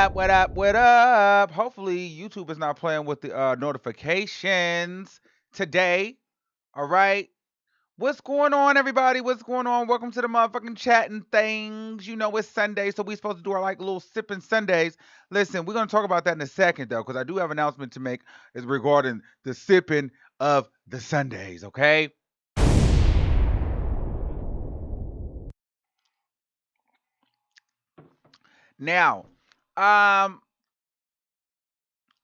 up? What up? What up? Hopefully, YouTube is not playing with the notifications today. All right. What's going on, everybody? What's going on? Welcome to the motherfucking chatting things. You know, it's Sunday, so we supposed to do our like little sipping Sundays. Listen, we're gonna talk about that in a second, though, because I do have an announcement to make is regarding the sipping of the Sundays. Okay. Now, um,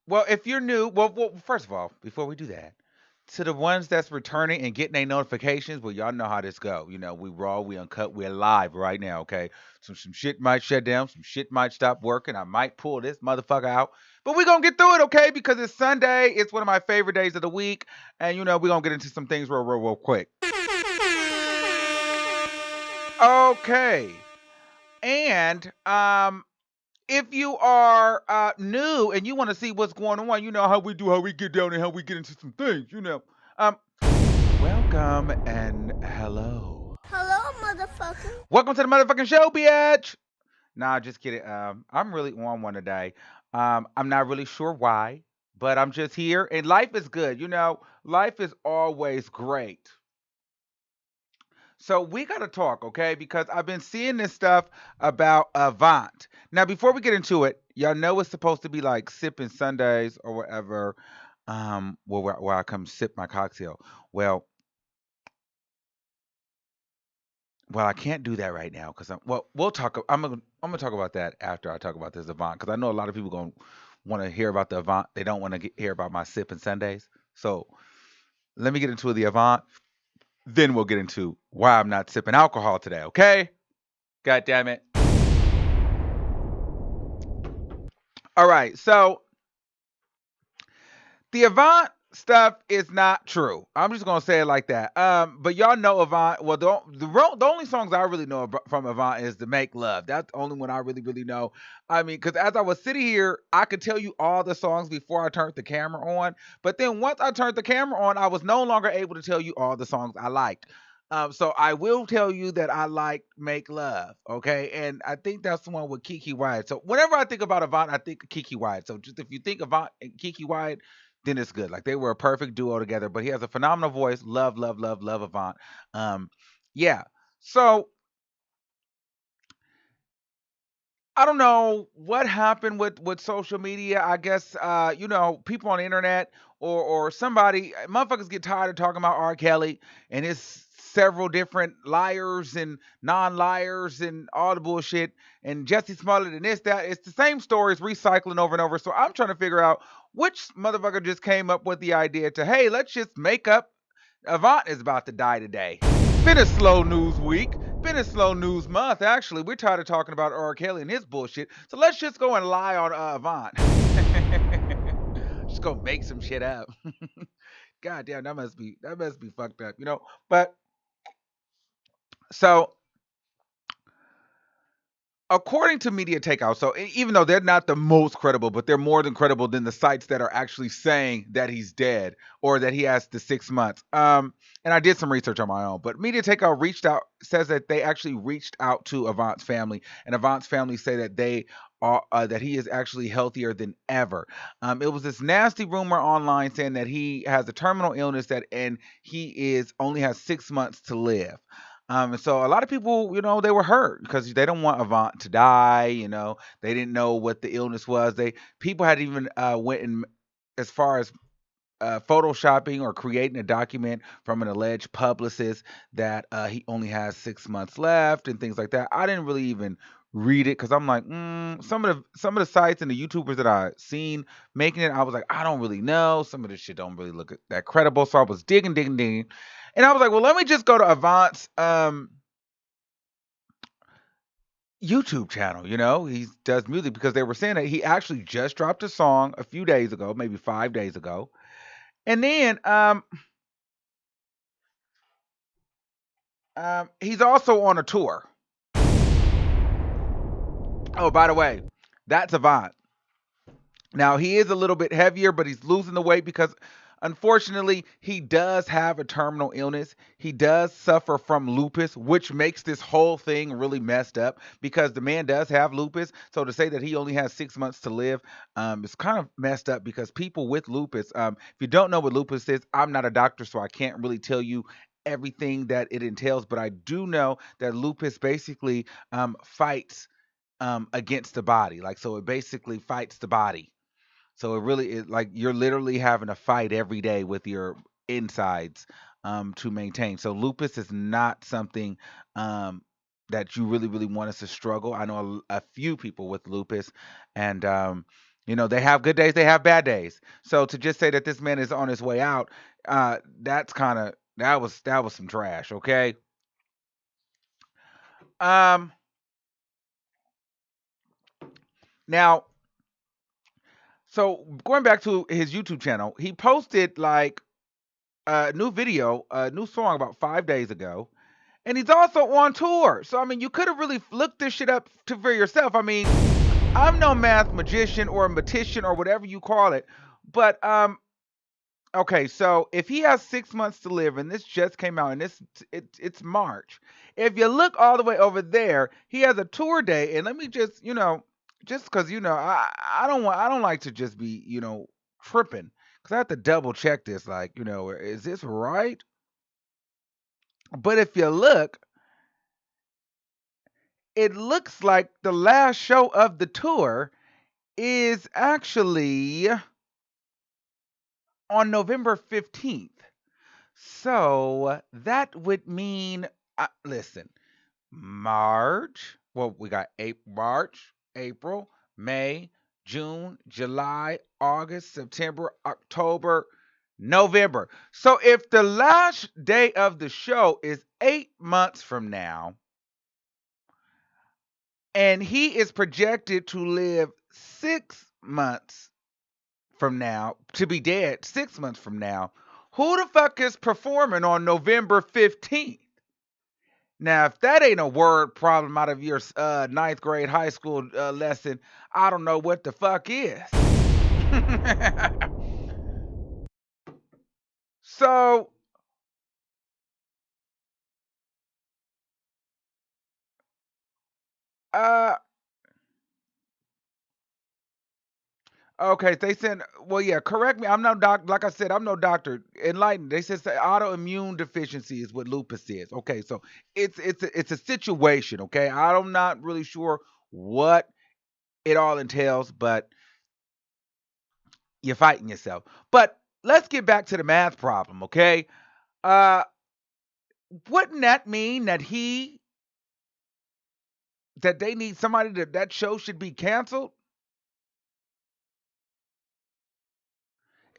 well, if you're new, well, first of all, before we do that, to the ones that's returning and getting their notifications, well, y'all know how this go. You know, we raw, we uncut, we're live right now. Okay, so some shit might shut down, some shit might stop working. I might pull this motherfucker out, but we're gonna get through it, okay? Because it's Sunday. It's one of my favorite days of the week, and you know we're gonna get into some things real quick. Okay, and if you are new and you want to see what's going on, you know how we do, how we get down and how we get into some things, you know. Um, welcome and hello. Hello, motherfucker. Welcome to the motherfucking show, bitch. Nah, just kidding. I'm really on one today. I'm not really sure why, but I'm just here and life is good. You know, life is always great. So we got to talk, okay? Because I've been seeing this stuff about Avant. Now, before we get into it, y'all know it's supposed to be like sipping Sundays or whatever. Where I come sip my cocktail. Well, I can't do that right now because we'll talk. I'm gonna talk about that after I talk about this Avant because I know a lot of people gonna want to hear about the Avant. They don't want to hear about my sipping Sundays. So let me get into the Avant. Then we'll get into why I'm not sipping alcohol today. Okay? God damn it. All right, so the Avant stuff is not true. I'm just gonna say it like that. But y'all know Avant. Well, the only songs I really know from Avant is the Make Love. That's the only one I really know. I mean, because as I was sitting here, I could tell you all the songs before I turned the camera on. But then once I turned the camera on, I was no longer able to tell you all the songs I liked. So I will tell you that I like Make Love, okay? And I think that's the one with Kiki Wyatt. So whenever I think about Avant, I think of Kiki Wyatt. So just if you think Avant and Kiki Wyatt, then it's good. Like they were a perfect duo together. But he has a phenomenal voice. Love Avant. Yeah. So I don't know what happened with social media. I guess you know, people on the internet or somebody motherfuckers get tired of talking about R. Kelly and his several different liars and non-liars and all the bullshit and Jesse Smollett and this, that. It's the same stories recycling over and over. So I'm trying to figure out which motherfucker just came up with the idea to, hey, let's just make up Avant is about to die today. Been a slow news week. Been a slow news month, actually. We're tired of talking about R. Kelly and his bullshit. So let's just go and lie on Avant. Just go make some shit up. God damn, that must be fucked up, you know? But so according to Media Takeout, so even though they're not the most credible, but they're more than credible than the sites that are actually saying that he's dead or that he has the 6 months. And I did some research on my own, but Media Takeout reached out, says that they actually reached out to Avant's family, and Avant's family say that they are that he is actually healthier than ever. It was this nasty rumor online saying that he has a terminal illness that and he is only has 6 months to live. And so a lot of people, you know, they were hurt because they don't want Avant to die. You know, they didn't know what the illness was. They people had even went and as far as photoshopping or creating a document from an alleged publicist that he only has 6 months left and things like that. I didn't really even read it because I'm like, some of the sites and the YouTubers that I seen making it, I was like, I don't really know. Some of this shit don't really look that credible. So I was digging, and I was like, well, let me just go to Avant's YouTube channel. You know, he does music because they were saying that he actually just dropped a song a few days ago, maybe 5 days ago, and then he's also on a tour. Oh, by the way, that's Avant. Now he is a little bit heavier, but he's losing the weight because Unfortunately, he does have a terminal illness. He does suffer from lupus, which makes this whole thing really messed up because the man does have lupus. So to say that he only has 6 months to live is kind of messed up because people with lupus, if you don't know what lupus is, I'm not a doctor, so I can't really tell you everything that it entails, but I do know that lupus basically fights against the body. Like, so it basically fights the body. So it really is like you're literally having a fight every day with your insides to maintain. So lupus is not something um, that you really, really want us to struggle. I know a few people with lupus, and they have good days, they have bad days. So to just say that this man is on his way out, that's kind of that was some trash. Okay. Um, now, so going back to his YouTube channel, he posted like a new video, a new song about 5 days ago, and he's also on tour. So I mean, you could have really looked this shit up for yourself. I mean, I'm no math magician or magician or whatever you call it, but okay, so if he has 6 months to live, and this just came out, and it's March. If you look all the way over there, he has a tour day, and let me just just because I don't like to just be tripping because I have to double check this, like is this right? But if you look, it looks like the last show of the tour is actually on November 15th. So that would mean, listen, March. Well, we got March, April, May, June, July, August, September, October, November. So if the last day of the show is 8 months from now, and he is projected to live 6 months from now, to be dead 6 months from now, who the fuck is performing on November 15th? Now, if that ain't a word problem out of your ninth grade high school lesson, I don't know what the fuck is. So, uh, okay, they said, well, yeah, correct me. I'm no doc. Like I said, I'm no doctor. Enlightened. They said autoimmune deficiency is what lupus is. Okay, so it's a situation. Okay, I'm not really sure what it all entails, but you're fighting yourself. But let's get back to the math problem. Okay, uh, wouldn't that mean that they need somebody that show should be canceled?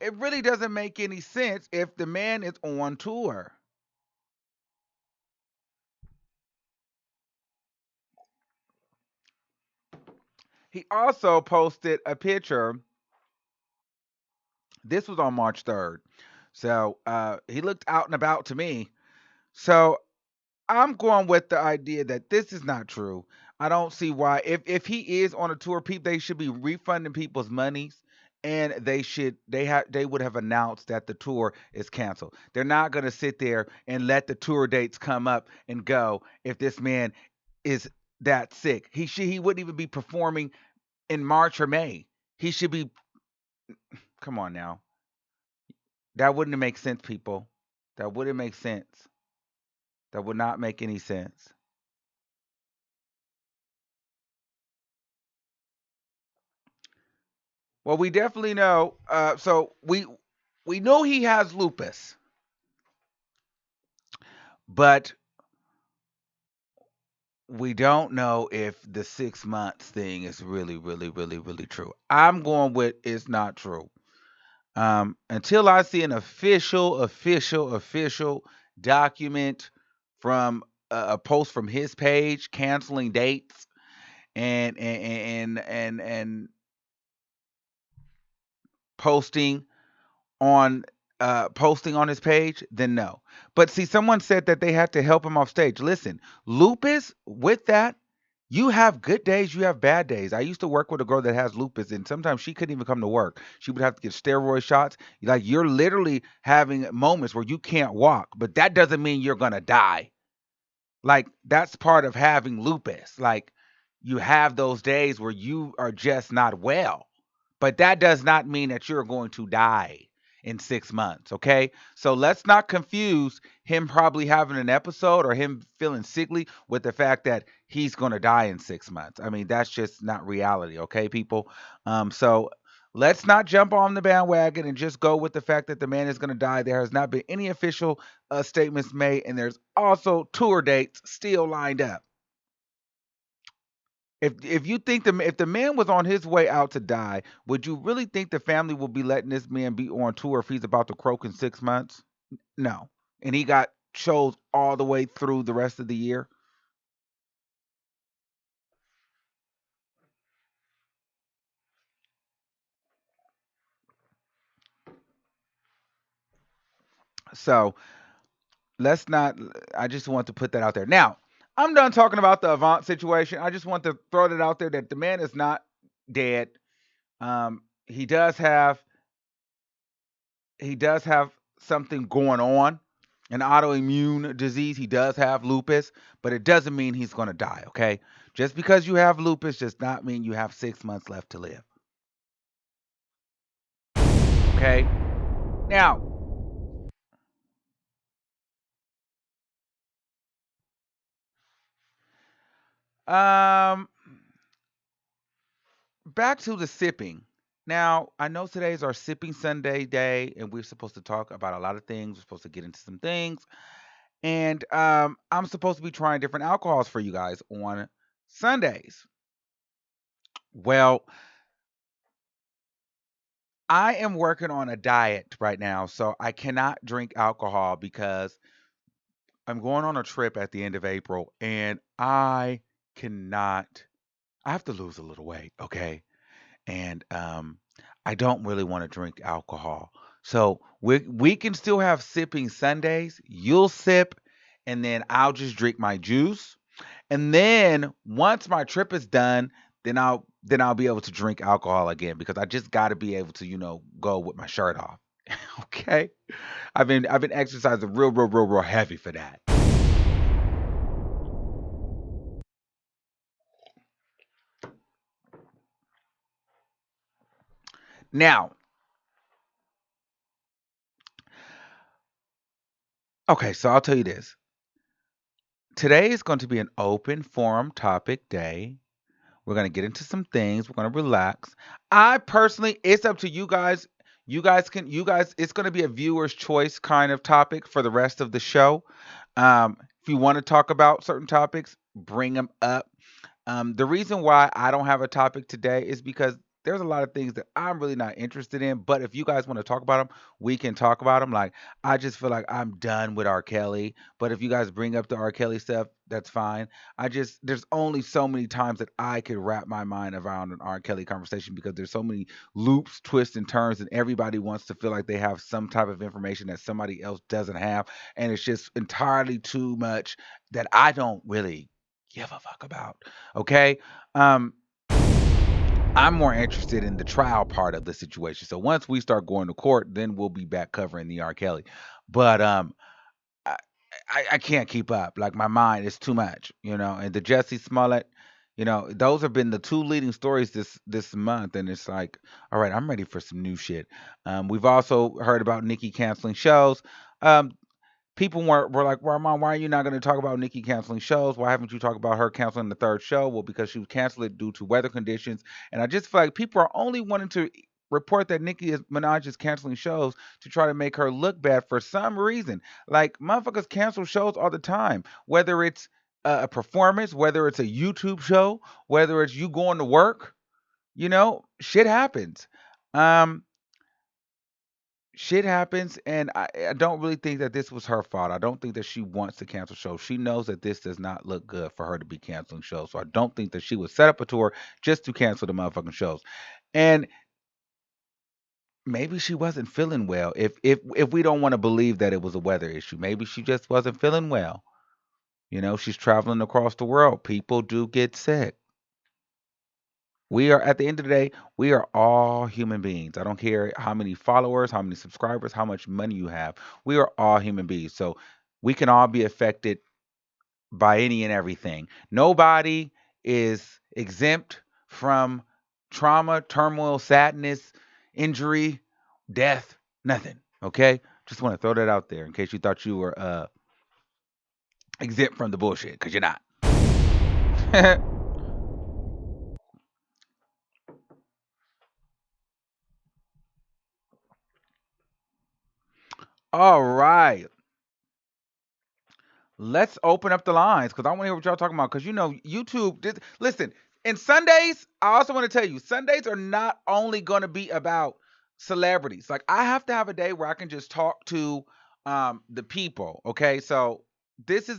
It really doesn't make any sense if the man is on tour. He also posted a picture. This was on March 3rd. So he looked out and about to me. So I'm going with the idea that this is not true. I don't see why. If he is on a tour, people they should be refunding people's monies, and they would have announced that the tour is canceled. They're not going to sit there and let the tour dates come up and go if this man is that sick. He wouldn't even be performing in March or May. He should be. Come on now, that wouldn't make sense, people. That wouldn't make sense. That would not make any sense. Well, we definitely know. So we know he has lupus, but we don't know if the 6 months thing is really, really, really, really true. I'm going with it's not true. Until I see an official document from a post from his page canceling dates and posting on posting on his page, then no. But see, someone said that they had to help him off stage. Listen, lupus with that. You have good days, you have bad days. I used to work with a girl that has lupus, and sometimes she couldn't even come to work. She would have to get steroid shots. Like, you're literally having moments where you can't walk, but that doesn't mean you're gonna die. Like, that's part of having lupus. Like, you have those days where you are just not well, but that does not mean that you're going to die in 6 months. Okay, so let's not confuse him probably having an episode or him feeling sickly with the fact that he's going to die in 6 months. I mean, that's just not reality. Okay, people. So let's not jump on the bandwagon and just go with the fact that the man is going to die. There has not been any official statements made, and there's also tour dates still lined up. If you think if the man was on his way out to die, would you really think the family will be letting this man be on tour if he's about to croak in 6 months? No. And he got shows all the way through the rest of the year. So let's not. I just want to put that out there. Now, I'm done talking about the Avant situation. I just want to throw that out there that the man is not dead. He does have something going on, an autoimmune disease. He does have lupus, but it doesn't mean he's going to die. Okay, just because you have lupus does not mean you have 6 months left to live. Okay, now, um, back to the sipping. Now, I know today's our sipping Sunday day, and we're supposed to talk about a lot of things. We're supposed to get into some things, and I'm supposed to be trying different alcohols for you guys on Sundays. Well, I am working on a diet right now, so I cannot drink alcohol because I'm going on a trip at the end of April, and I cannot. I have to lose a little weight, okay? And I don't really want to drink alcohol. So we can still have sipping Sundays. You'll sip, and then I'll just drink my juice. And then once my trip is done, then I'll be able to drink alcohol again because I just got to be able to, go with my shirt off. Okay? I've been exercising real heavy for that. Now, okay, so I'll tell you this. Today is going to be an open forum topic day. We're going to get into some things. We're going to relax. I personally, it's up to you guys. It's going to be a viewer's choice kind of topic for the rest of the show. If you want to talk about certain topics, bring them up. The reason why I don't have a topic today is because there's a lot of things that I'm really not interested in. But if you guys want to talk about them, we can talk about them. Like, I just feel like I'm done with R. Kelly. But if you guys bring up the R. Kelly stuff, that's fine. There's only so many times that I could wrap my mind around an R. Kelly conversation because there's so many loops, twists, and turns, and everybody wants to feel like they have some type of information that somebody else doesn't have. And it's just entirely too much that I don't really give a fuck about. Okay. Um, I'm more interested in the trial part of the situation. So once we start going to court, then we'll be back covering the R. Kelly. But I, I can't keep up. Like, my mind is too much, And the Jesse Smollett, those have been the two leading stories this month, and it's like, all right, I'm ready for some new shit. We've also heard about Nicki canceling shows. Um, People were like, "Well, Mom, why are you not going to talk about Nikki canceling shows? Why haven't you talked about her canceling the third show?" Well, because she was canceled it due to weather conditions. And I just feel like people are only wanting to report that Minaj is canceling shows to try to make her look bad for some reason. Like, motherfuckers cancel shows all the time, whether it's a performance, whether it's a YouTube show, whether it's you going to work. Shit happens. Um, Shit happens, and I don't really think that this was her fault. I don't think that she wants to cancel shows. She knows that this does not look good for her to be canceling shows. So I don't think that she would set up a tour just to cancel the motherfucking shows. And maybe she wasn't feeling well. If we don't want to believe that it was a weather issue, maybe she just wasn't feeling well. She's traveling across the world. People do get sick. We are, at the end of the day, we are all human beings. I don't care how many followers, how many subscribers, how much money you have. We are all human beings. So we can all be affected by any and everything. Nobody is exempt from trauma, turmoil, sadness, injury, death, nothing. Okay? Just want to throw that out there in case you thought you were exempt from the bullshit, because you're not. All right. Let's open up the lines because I want to hear what y'all talking about. Because YouTube. Listen, and Sundays, I also want to tell you, Sundays are not only going to be about celebrities. Like I have to have a day where I can just talk to the people. Okay, so this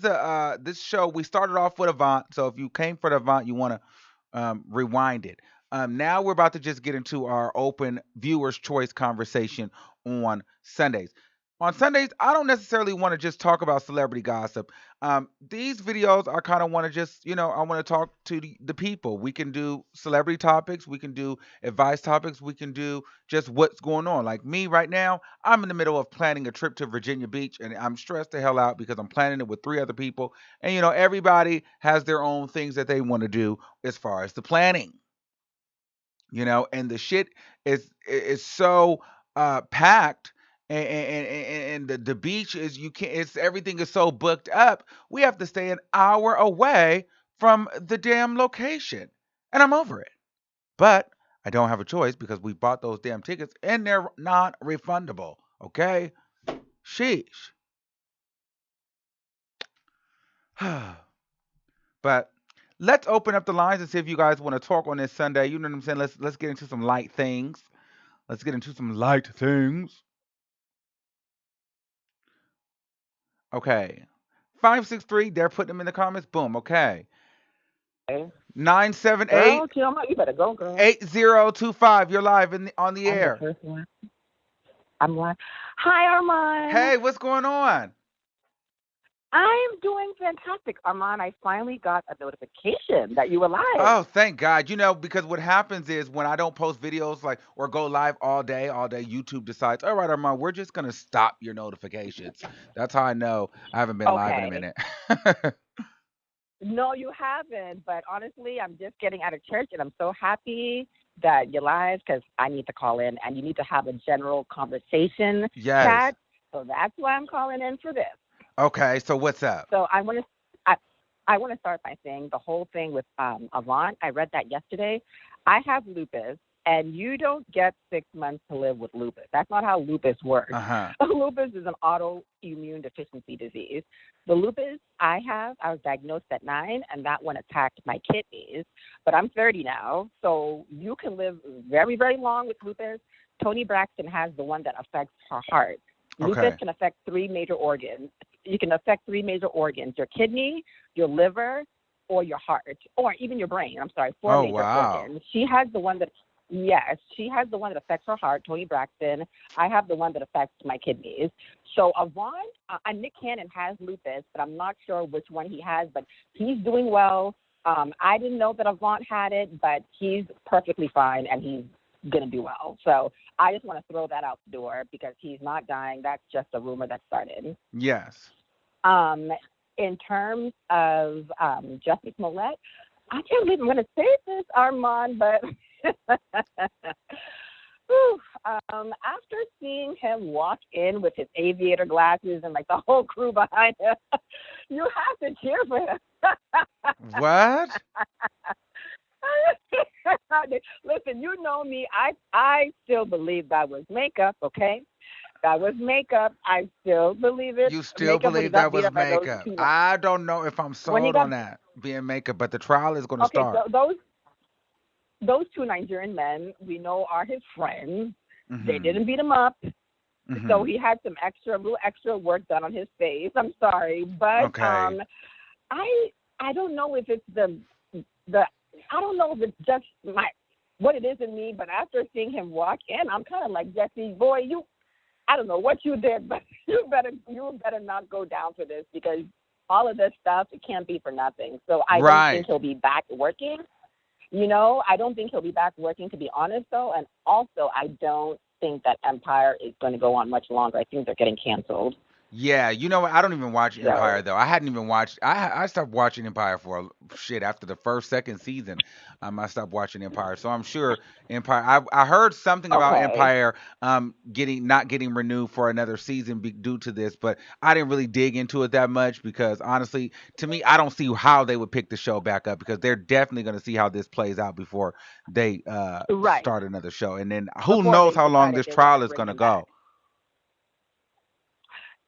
show we started off with Avant. So if you came for the Avant, you want to rewind it. Now we're about to just get into our open viewers' choice conversation on Sundays. On Sundays, I don't necessarily want to just talk about celebrity gossip. These videos, I kind of want to just, I want to talk to the people. We can do celebrity topics, we can do advice topics, we can do just what's going on. Like me right now, I'm in the middle of planning a trip to Virginia Beach, and I'm stressed the hell out because I'm planning it with three other people. And, everybody has their own things that they want to do as far as the planning. And the shit is so packed, and the beach is, you can't, it's, everything is so booked up. We have to stay an hour away from the damn location, and I'm over it. But I don't have a choice because we bought those damn tickets and they're not refundable. Okay, sheesh. But let's open up the lines and see if you guys want to talk on this Sunday. You know what I'm saying? Let's get into some light things. Let's get into some light things. Okay. 563, they're putting them in the comments. Boom. Okay. Okay. 978 Girl, chill out. You better go, girl. 8025. You're live on the I'm the air. first one. I'm like, hi, Armand. Hey, what's going on? I'm doing fantastic. Armand, I finally got a notification that you were live. Oh, thank God. Because what happens is when I don't post videos like or go live all day, YouTube decides, all right, Armand, we're just gonna stop your notifications. That's how I know I haven't been live in a Okay. minute. No, you haven't. But honestly, I'm just getting out of church, and I'm so happy that you're live because I need to call in, and you need to have a general conversation Yes. chat. So that's why I'm calling in for this. Okay, so what's up? So I want to start by saying the whole thing with Avant. I read that yesterday. I have lupus, and you don't get 6 months to live with lupus. That's not how lupus works. Uh-huh. Lupus is an autoimmune deficiency disease. The lupus I have, I was diagnosed at 9, and that one attacked my kidneys. But I'm 30 now, so you can live very, very long with lupus. Tony Braxton has the one that affects her heart. Lupus Okay. can affect three major organs. You can affect three major organs: your kidney, your liver, or your heart, or even your brain. I'm sorry, four Oh major wow. organs. She has the one that, yes, she has the one that affects her heart, Tony Braxton. I have the one that affects my kidneys. So Avant, Nick Cannon has lupus, but I'm not sure which one he has, but he's doing well. I didn't know that Avant had it, but he's perfectly fine and he's going to do well. So I just want to throw that out the door because he's not dying. That's just a rumor that started. Yes. Um, in terms of Jussie Smollett, I can't believe I'm going to say this, Armand, but whew, after seeing him walk in with his aviator glasses and like the whole crew behind him, you have to cheer for him. What? Listen, you know me. I still believe that was makeup. Okay, that was makeup. I still believe it. You still Makeup when he believe got that beat was up by those makeup? two. I don't know if I'm When he sold got on that being makeup, but the trial is going to okay, so start. those two Nigerian men we know are his friends. They Mhm. didn't beat him up, so Mhm. he had some little extra work done on his face. I'm sorry, but Okay. I I don't know if it's the I don't know if it's just my what it is in me, but after seeing him walk in, I'm kind of like, Jesse, boy, you I don't know what you did, but you better not go down for this because all of this stuff, it can't be for nothing. So I don't think Right. he'll be back working. I don't think he'll be back working, to be honest, though. And also, I don't think that Empire is going to go on much longer. I think they're getting canceled. Yeah, you know what? I don't even watch Empire So, though. I hadn't even watched. I stopped watching Empire for shit after the first second season. I stopped watching Empire, so I'm sure Empire. I heard something about okay. Empire getting not getting renewed for another season due to this, but I didn't really dig into it that much because honestly, to me, I don't see how they would pick the show back up because they're definitely going to see how this plays out before they Right. start another show, and then who Before knows they how long decided this they want trial to is bring going to him back. go.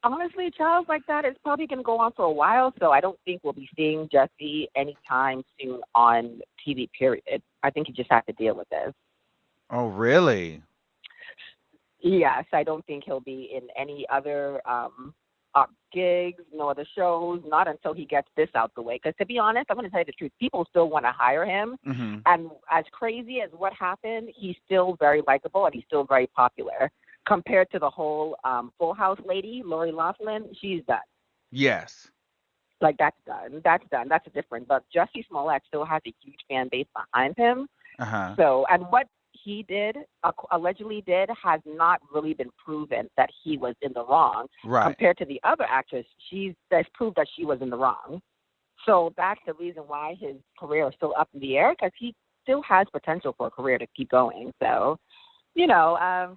Honestly, trials like that is probably going to go on for a while, so I don't think we'll be seeing Jussie anytime soon on TV, period. I think you just have to deal with this. Oh, really? Yes, I don't think he'll be in any other gigs, no other shows, not until he gets this out the way. Because to be honest, I'm going to tell you the truth. People still want to hire him. Hmm. And as crazy as what happened, he's still very likable and he's still very popular. Compared to the whole Full House lady, Lori Loughlin, she's done. Yes. Like, that's done. That's done. That's different. But Jussie Smollett still has a huge fan base behind him. Uh-huh. So, and what he did, allegedly did, has not really been proven that he was in the wrong. Right. Compared to the other actress, that's proved that she was in the wrong. So that's the reason why his career is still up in the air, because he still has potential for a career to keep going. So,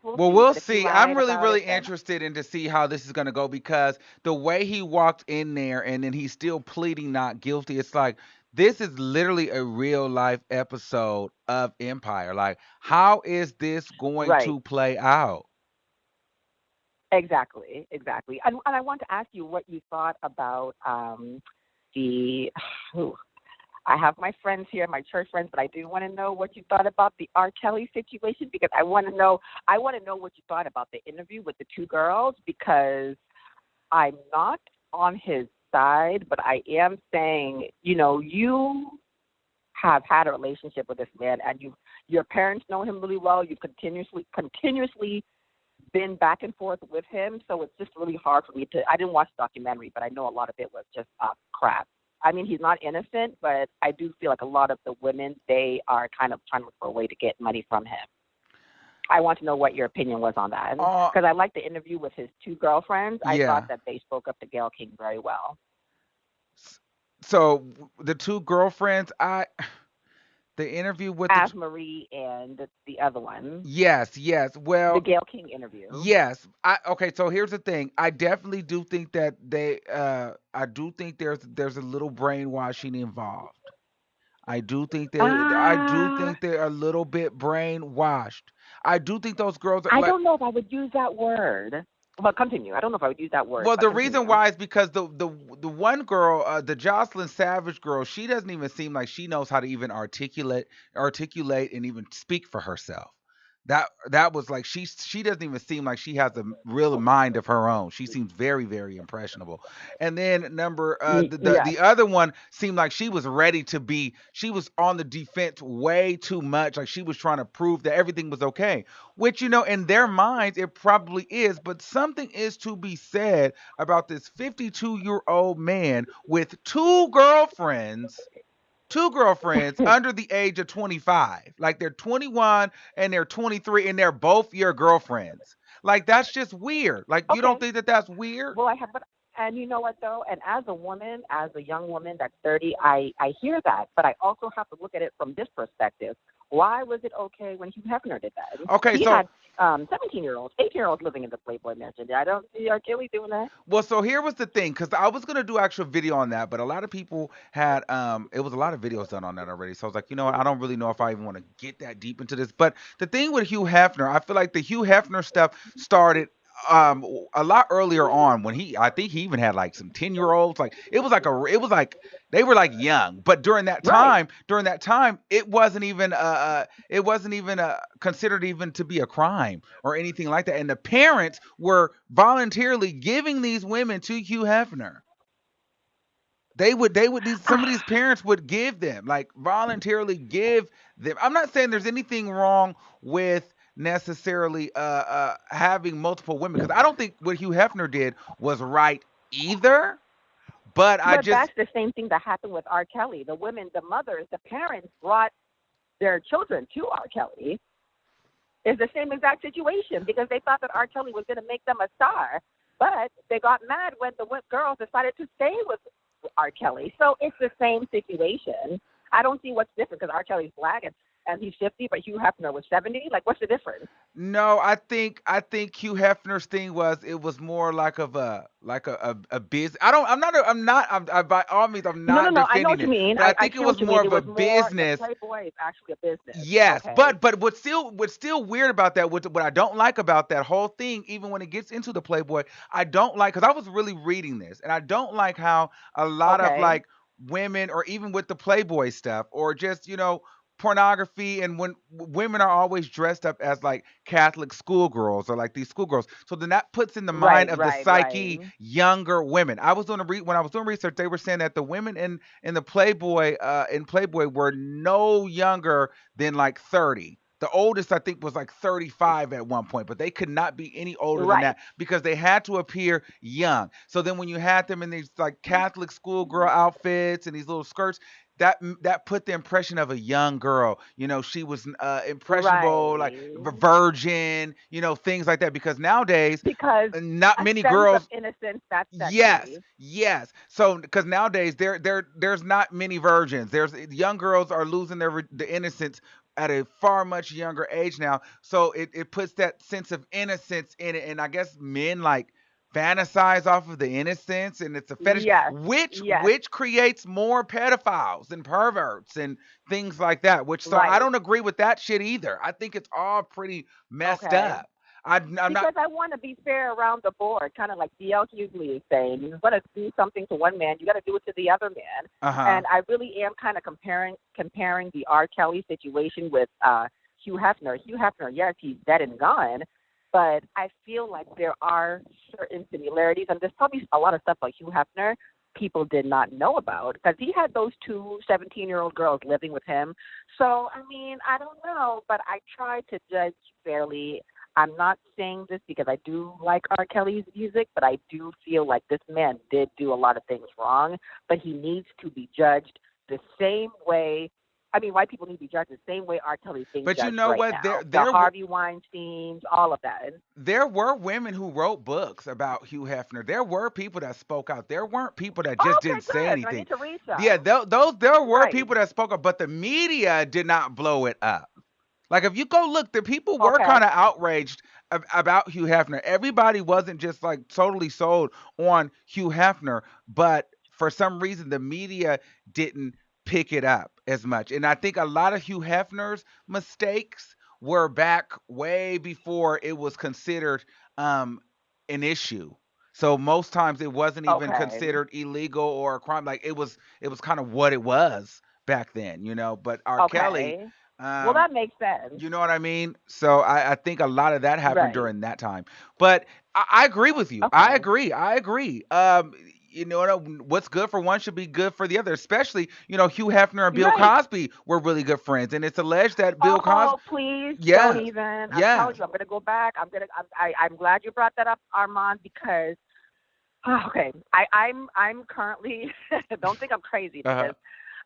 we'll Well, see. we'll But if he see. I'm lied really, about it, really then interested in to see how this is going to go because the way he walked in there and then he's still pleading not guilty, it's like this is literally a real life episode of Empire. Like, how is this going right, to play out? exactly, exactly. And I want to ask you what you thought about the. I have my friends here, my church friends, but I do want to know what you thought about the R. Kelly situation because I want to know. I want to know what you thought about the interview with the two girls because I'm not on his side, but I am saying, you have had a relationship with this man, and your parents know him really well. You've continuously been back and forth with him, so it's just really hard for me to. I didn't watch the documentary, but I know a lot of it was just crap. I mean, he's not innocent, but I do feel like a lot of the women they are kind of trying to look for a way to get money from him. I want to know what your opinion was on that Uh, because I liked the interview with his two girlfriends. I thought yeah. that they spoke up to Gail King very well. S- So the two girlfriends, the interview with the As Marie and the other one, yes, yes. the Well, Gail King interview. yes. Okay, so here's the thing. I definitely do think that I do think there's a little brainwashing involved. I do Ah, think they're a little bit brainwashed. I do think those girls are I like don't know if I would use that word. But continue. I don't know if I would use that word, well, but the continue. reason why is because the one girl, the Jocelyn Savage girl, she doesn't even seem like she knows how to even articulate and even speak for herself. That was like she doesn't even seem like she has a real mind of her own. She seems very very impressionable. And then number Yes. the other one seemed like she was ready to be. She was on the defense way too much. Like she was trying to prove that everything was okay. Which, in their minds, it probably is, but something is to be said about this 52-year-old man with two girlfriends under the age of 25. Like they're 21 and they're 23, and they're both your girlfriends. Like that's just weird. Like you don't Okay. think that that's weird? Well, I have, but and you know what though? And as a woman, as a young woman that's 30, I hear that, but I also have to look at it from this perspective. Why was it okay when Hugh Hefner did that? Okay, He so had 17-year-olds, 18-year-olds living in the Playboy Mansion. I don't see R. Kelly doing that. Well, so here was the thing, because I was gonna do actual video on that, but a lot of people had it was a lot of videos done on that already. So I was like, you know what, I don't really know if I even want to get that deep into this. But the thing with Hugh Hefner, I feel like the Hugh Hefner stuff started a lot earlier on when I think he even had like some 10-year-olds. Like it was like they were like young. But Right. during that time, it wasn't even considered even to be a crime or anything like that. And the parents were voluntarily giving these women to Hugh Hefner. Some of these parents would give them, like voluntarily give them. I'm not saying there's anything wrong with necessarily having multiple women because I don't think what Hugh Hefner did was right either. But I But just that's the same thing that happened with R. Kelly. The women, the mothers, the parents brought their children to R. Kelly. It's the same exact situation because they thought that R. Kelly was going to make them a star, but they got mad when the girls decided to stay with R. Kelly. So it's the same situation. I don't see what's different because R. Kelly's black and he's 50, but Hugh Hefner was 70. Like, what's the difference? no, I think Hugh Hefner's thing was it was more like of a business. I'm by all means I'm No, no, not no. I know defending what you it, mean. but I I think it see was what you more mean. of It a was more, the business. Playboy is actually a business. Yes, Okay. but what's still weird about that, what I don't like about that whole thing, even when it gets into the Playboy, I don't like because I was really reading this, and I don't like how a lot of Okay. like women, or even with the Playboy stuff, or just pornography, and when women are always dressed up as like Catholic schoolgirls or like these schoolgirls, so then that puts in the mind Right, of the right, right. psyche younger women. I was doing when I was doing research, they were saying that the women in the Playboy in Playboy were no younger than like 30. The oldest I think was like 35 at one point, but they could not be any older than Right. that because they had to appear young. So then when you had them in these like Catholic schoolgirl outfits and these little skirts, that put the impression of a young girl. She was impressionable, like Right. virgin, things like that. Because nowadays, Because not a many sense of girls. innocence, that's Yes, sexy. yes. So because nowadays there's not many virgins. There's young girls are losing the innocence at a far much younger age now. So it puts that sense of innocence in it, and I guess men like fantasize off of the innocence, and it's a fetish, Yes, which yes, which creates more pedophiles and perverts and things like that. Which so I right. don't agree with that shit either. I think it's all pretty messed Okay. up. I'm not. Because I want to be fair around the board, kind of like DL Hughley is saying. You want to do something to one man, you got to do it to the other man. Uh huh. And I really am kind of comparing the R. Kelly situation with Hugh Hefner. Hugh Hefner, yes, he's dead and gone, but I feel like there are certain similarities, and there's probably a lot of stuff like Hugh Hefner people did not know about because he had those two 17-year-old girls living with him. So, I mean, I don't know, but I try to judge fairly. I'm not saying this because I do like R. Kelly's music, but I do feel like this man did do a lot of things wrong, but he needs to be judged the same way. I mean, white people need to be judged the same way R. Kelly's being But you judged know right what? now. The Harvey Weinsteins, all of that. There were women who wrote books about Hugh Hefner. There were people that spoke out. There weren't people that Oh, just okay, didn't say good. I anything. need to read Yeah, some. those there were Right. people that spoke up, but the media did not blow it up. Like if you go look, the people were kind Okay. of outraged about Hugh Hefner. Everybody wasn't just like totally sold on Hugh Hefner, but for some reason the media didn't pick it up as much. And I think a lot of Hugh Hefner's mistakes were back way before it was considered um, an issue. So most times it wasn't even Okay. considered illegal or a crime. Like it was kind of what it was back then, But R. Kelly, Okay. Well, um, that makks sense. you know what I mean? So I think a lot of that happened Right. during that time. But I agree with you. I Okay. agree. I agree. What's good for one should be good for the other. Especially, Hugh Hefner and Bill Right. Cosby were really good friends, and it's alleged that Bill Cosby. Oh, please don't Yes, even. I'm telling yes. you, I'm gonna go back. I'm glad you brought that up, Armand, because okay, I'm currently don't think I'm crazy Uh, because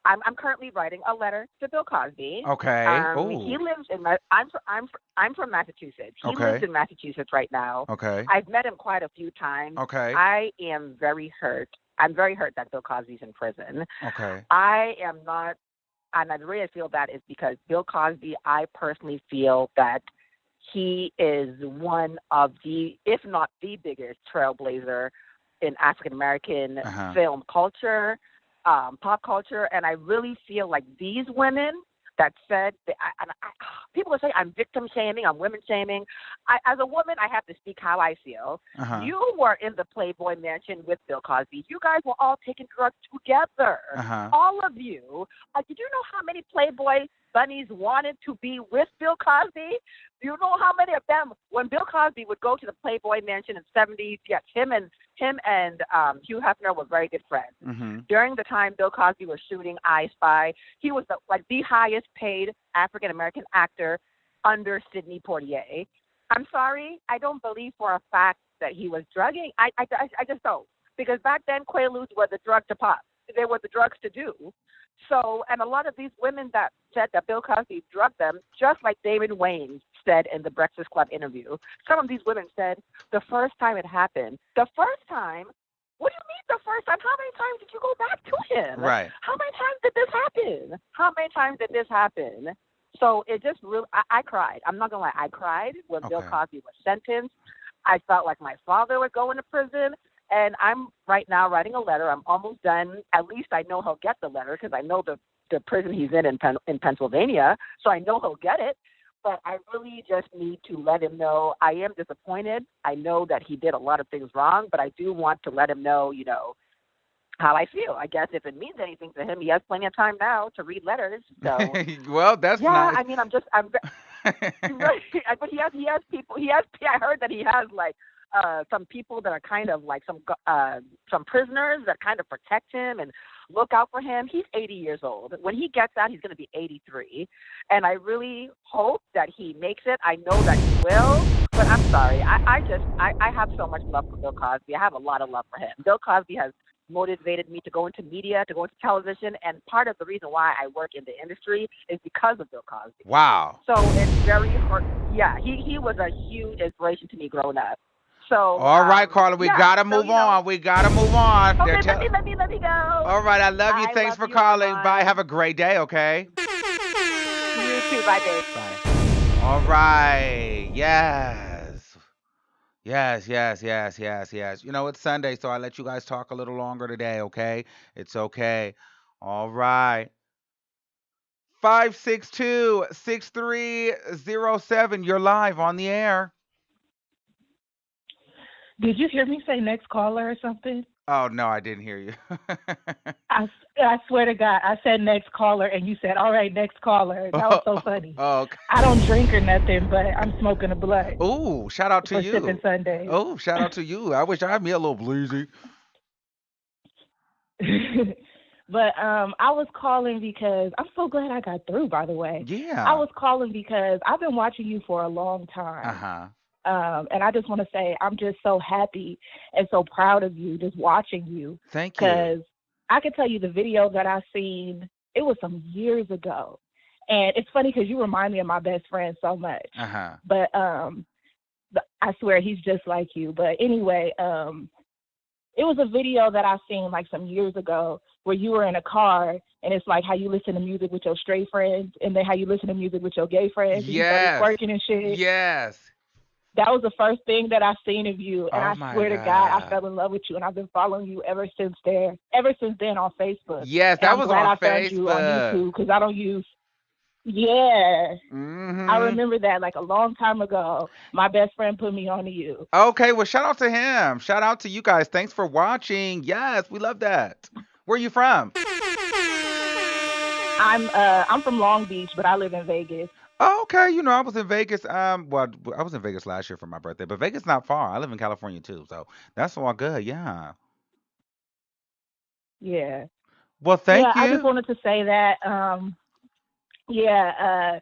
I'm currently writing a letter to Bill Cosby. okay. He Oh. lives in I'm from Massachusetts. He lives Okay. in Massachusetts right now. Okay. I've met him quite a few times. Okay. I am very hurt. I'm very hurt that Bill Cosby's in prison. Okay. I am not, and the reason I feel that is because Bill Cosby, I personally feel that he is one of the, if not the biggest trailblazer in African American Uh huh. film culture, pop culture, and I really feel like these women that said, people will say I'm victim shaming, I'm women shaming. As a woman, I have to speak how I feel. Uh huh. You were in the Playboy Mansion with Bill Cosby. You guys were all taking drugs together. Uh huh. All of you. Did you know how many Playboy bunnies wanted to be with Bill Cosby? Do you know how many of them, when Bill Cosby would go to the Playboy Mansion in the 70s, yes, him and Hugh Hefner were very good friends. Mhm. During the time Bill Cosby was shooting I Spy, he was the highest paid African American actor under Sidney Poitier. I'm sorry, I don't believe for a fact that he was drugging. I just don't. because back then Quaaludes were the drug to pop. They were the drugs to do. So, and a lot of these women that said that Bill Cosby drugged them, just like David Wayne said in the Breakfast Club interview, some of these women said the first time it happened, the first time, what do you mean the first time? How many times did you go back to him? Right. How many times did this happen? How many times did this happen? So it just really, I cried. I'm not going to lie. I cried when Bill Okay. Cosby was sentenced. I felt like my father was going to prison. And I'm right now writing a letter. I'm almost done. At least I know he'll get the letter because I know the prison he's in Pennsylvania. So I know he'll get it. But I really just need to let him know I am disappointed. I know that he did a lot of things wrong, but I do want to let him know, how I feel. I guess if it means anything to him, he has plenty of time now to read letters. So Well, that's yeah, nice. I mean, right. But he has people. I heard that he has like some people that are kind of like some prisoners that kind of protect him and look out for him. He's 80 years old. When he gets out, he's going to be 83, and I really hope that he makes it. I know that he will. But I'm sorry. I have so much love for Bill Cosby. I have a lot of love for him. Bill Cosby has motivated me to go into media, to go into television, and part of the reason why I work in the industry is because of Bill Cosby. Wow. So it's very hard. Yeah, he was a huge inspiration to me growing up. So All right, Carla, we yeah. gotta So move on. We gotta move on. okay, let me go. All right, I love you. I Thanks love for you, calling. Bye. Armand. Have a great day. Okay. You too. Bye, babe. Bye. All right. Yes. Yes, yes, yes, yes, yes. It's Sunday, so I let you guys talk a little longer today, okay? It's okay. All right. 562-6307. You're live on the air. Did you hear me say next caller or something? Oh, no, I didn't hear you. I swear to God, I said next caller, and you said, all right, next caller. That was Oh, so funny. okay. I don't drink or nothing, but I'm smoking a blunt Oh, shout out to for sipping you. Sundays. Oh, shout out to you. I wish I had me a little bleezy. But I was calling because I'm so glad I got through, by the way. I Yeah. was calling because I've been watching you for a long time. Uh-huh. And I just want to say I'm just so happy and so proud of you just watching you Thank you. because I can tell you the video that I seen, it was some years ago. And it's funny because you remind me of my best friend so much. Uh-huh. But I swear he's just like you. But anyway, it was a video that I seen like some years ago where you were in a car and it's like how you listen to music with your straight friends and then how you listen to music with your gay friends and you started Yes. twerking and shit. Yes. That was the first thing that I seen of you, and Oh I my swear to God, I God. fell in love with you, and I've been following you ever since then on Facebook. Yes, And that I'm was glad on I found you on Facebook. YouTube because I don't use. Yeah, I Mm-hmm. remember that like a long time ago. My best friend put me on to you. Okay, well, shout out to him. Shout out to you guys. Thanks for watching. Yes, we love that. Where are you from? I'm from Long Beach, but I live in Vegas. Oh, okay. I was in Vegas. Well, I was in Vegas last year for my birthday, but Vegas not far. I live in California too, so that's all good. Yeah. Yeah, Well, yeah. thank I just you. wanted to say that. Yeah,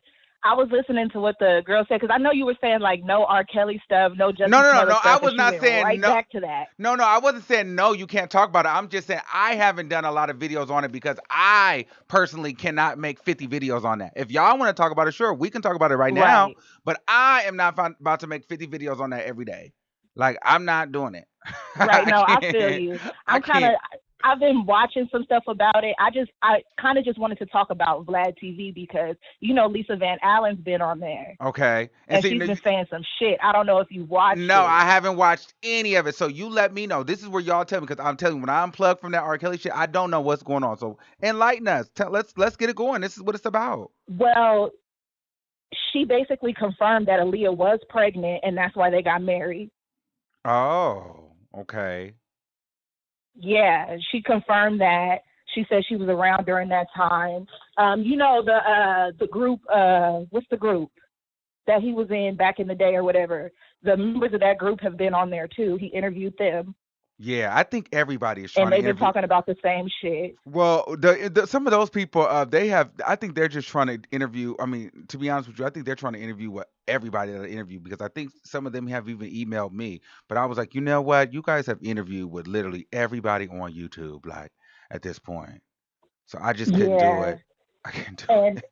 I was listening to what the girl said because I know you were saying like no R. Kelly stuff, no No, Jussie no, no, Smollett no. I stuff, and was she not went saying right no. back to that. No, no, I wasn't saying no, you can't talk about it. I'm just saying I haven't done a lot of videos on it because I personally cannot make 50 videos on that. If y'all want to talk about it, sure, we can talk about it right now. Right. But I am not about to make 50 videos on that every day. Like, I'm not doing it. Right. I No, I feel can't. you. I I'm kind of. can't. I've been watching some stuff about it. I kind of just wanted to talk about Vlad TV because Lisa Van Allen's been on there Okay. And and see, she's been saying some shit. I don't know if you watched no, I it. haven't watched any of it. So you let me know. This is where y'all tell me because I'm telling you, when I unplug from that R. Kelly shit, I don't know what's going on. So enlighten us. Let's get it going. This is what it's about. Well, she basically confirmed that Aaliyah was pregnant and that's why they got married. Oh, okay. Yeah, she confirmed that. She said she was around during that time. The group. What's the group that he was in back in the day or whatever? The members of that group have been on there too. He interviewed them. Yeah, I think everybody is and trying to they've been interview. talking about the same shit. Well, some of those people, they have. I think they're just trying to interview. I mean, to be honest with you, I think they're trying to interview what everybody that I interview because I think some of them have even emailed me. But I was like, you know what? You guys have interviewed with literally everybody on YouTube, like at this point. So I just couldn't do Yeah. it. I couldn't do And it.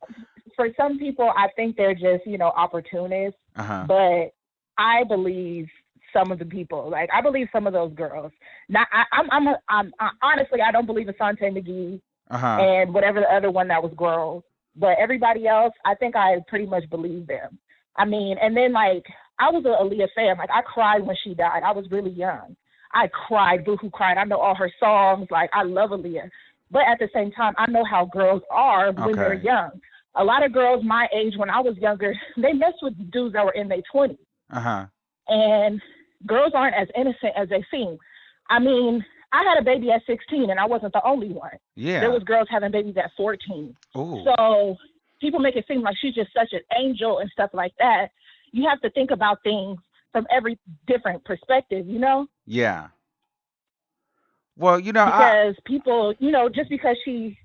for some people, I think they're just, opportunists. Uh huh. But I believe some of the people, like I believe some of those girls. Not, honestly, I don't believe Asante McGee Uh huh. and whatever the other one that was girls. But everybody else, I think I pretty much believe them. I mean, and then like I was a Aaliyah fan. Like I cried when she died. I was really young. I cried, boohoo cried. I know all her songs. Like I love Aaliyah. But at the same time, I know how girls are when they're Okay. young. A lot of girls my age when I was younger, they messed with dudes that were in their 20s. Uh huh. And girls aren't as innocent as they seem. I mean, I had a baby at 16 and I wasn't the only one. There Yeah. was girls having babies at 14. Ooh. So people make it seem like she's just such an angel and stuff like that. You have to think about things from every different perspective, Yeah. Well, because people, just because she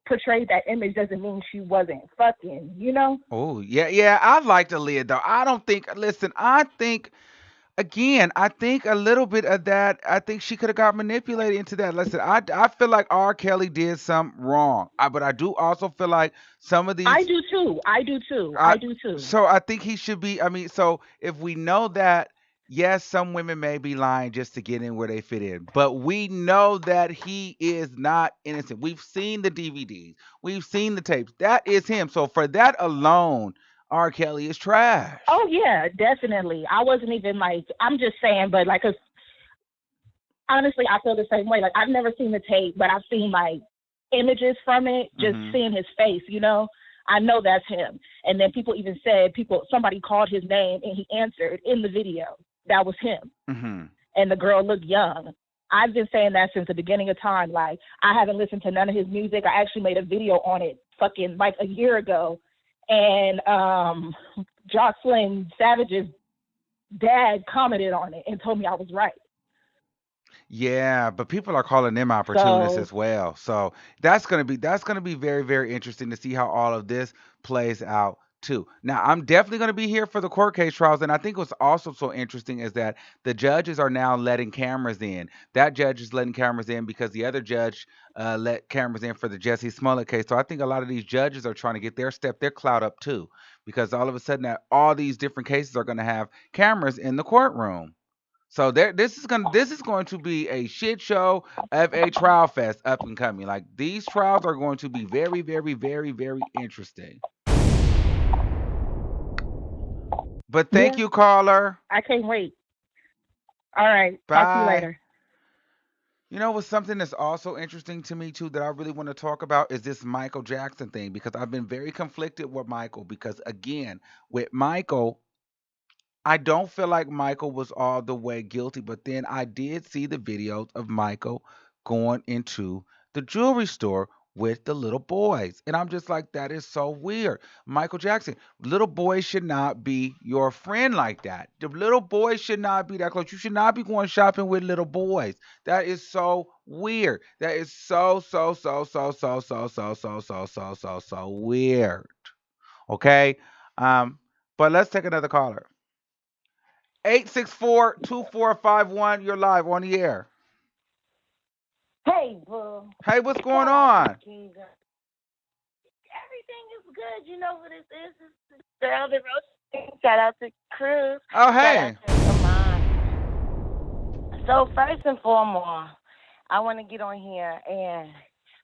portrayed that image doesn't mean she wasn't fucking. oh yeah, yeah. I liked Aaliyah though. I don't think. Listen, I think again, I think a little bit of that. I think she could have got manipulated into that. Listen, I feel like R. Kelly did something wrong, but I do also feel like some of I these. do too. I do too. I I do too. so I think he should be. I mean, so if we know that, yes, some women may be lying just to get in where they fit in, but we know that he is not innocent. We've seen the DVDs, we've seen the tapes. That is him. So for that alone, R. Kelly is trash. Oh yeah, definitely. I wasn't even like I'm just saying, but like 'cause honestly, I feel the same way. Like I've never seen the tape, but I've seen like images from it, just Hmm. seeing his face. I know that's him. And then people even said somebody called his name and he answered in the video. That was him. Hmm. And the girl looked young. I've been saying that since the beginning of time. Like I haven't listened to none of his music. I actually made a video on it fucking like a year ago. And Jocelyn Savage's dad commented on it and told me I was right. Yeah, but people are calling them opportunists So as well. So that's gonna be very very interesting to see how all of this plays out too. Now I'm definitely gonna be here for the court case trials, and I think what's also so interesting is that the judges are now letting cameras in. That judge is letting cameras in because the other judge let cameras in for the Jesse Smollett case. So I think a lot of these judges are trying to get their clout up too, because all of a sudden that all these different cases are gonna have cameras in the courtroom. So this is going to be a shit show of a trial fest up and coming. Like these trials are going to be very, very, very, very interesting. But thank yeah, you, caller. I can't wait. All right. Talk to you Bye. later. What's something that's also interesting to me too that I really want to talk about is this Michael Jackson thing because I've been very conflicted with Michael because again, with Michael, I don't feel like Michael was all the way guilty, but then I did see the videos of Michael going into the jewelry store with the little boys. And I'm just like, that is so weird. Michael Jackson, little boys should not be your friend like that. The little boys should not be that close. You should not be going shopping with little boys. That is so weird. That is so, so, so, so, so, so, so, so, so, so, so, so weird. Okay. Um, but let's take another caller. 864-2451. You're live on the air. Hey, boo. Hey, what's going Shout out to the on? King. Everything is good. You know what this is? This is Girl the Roast. Shout out to Cruz. Oh, Shout out hey. to Amon. So, first and foremost, I want to get on here and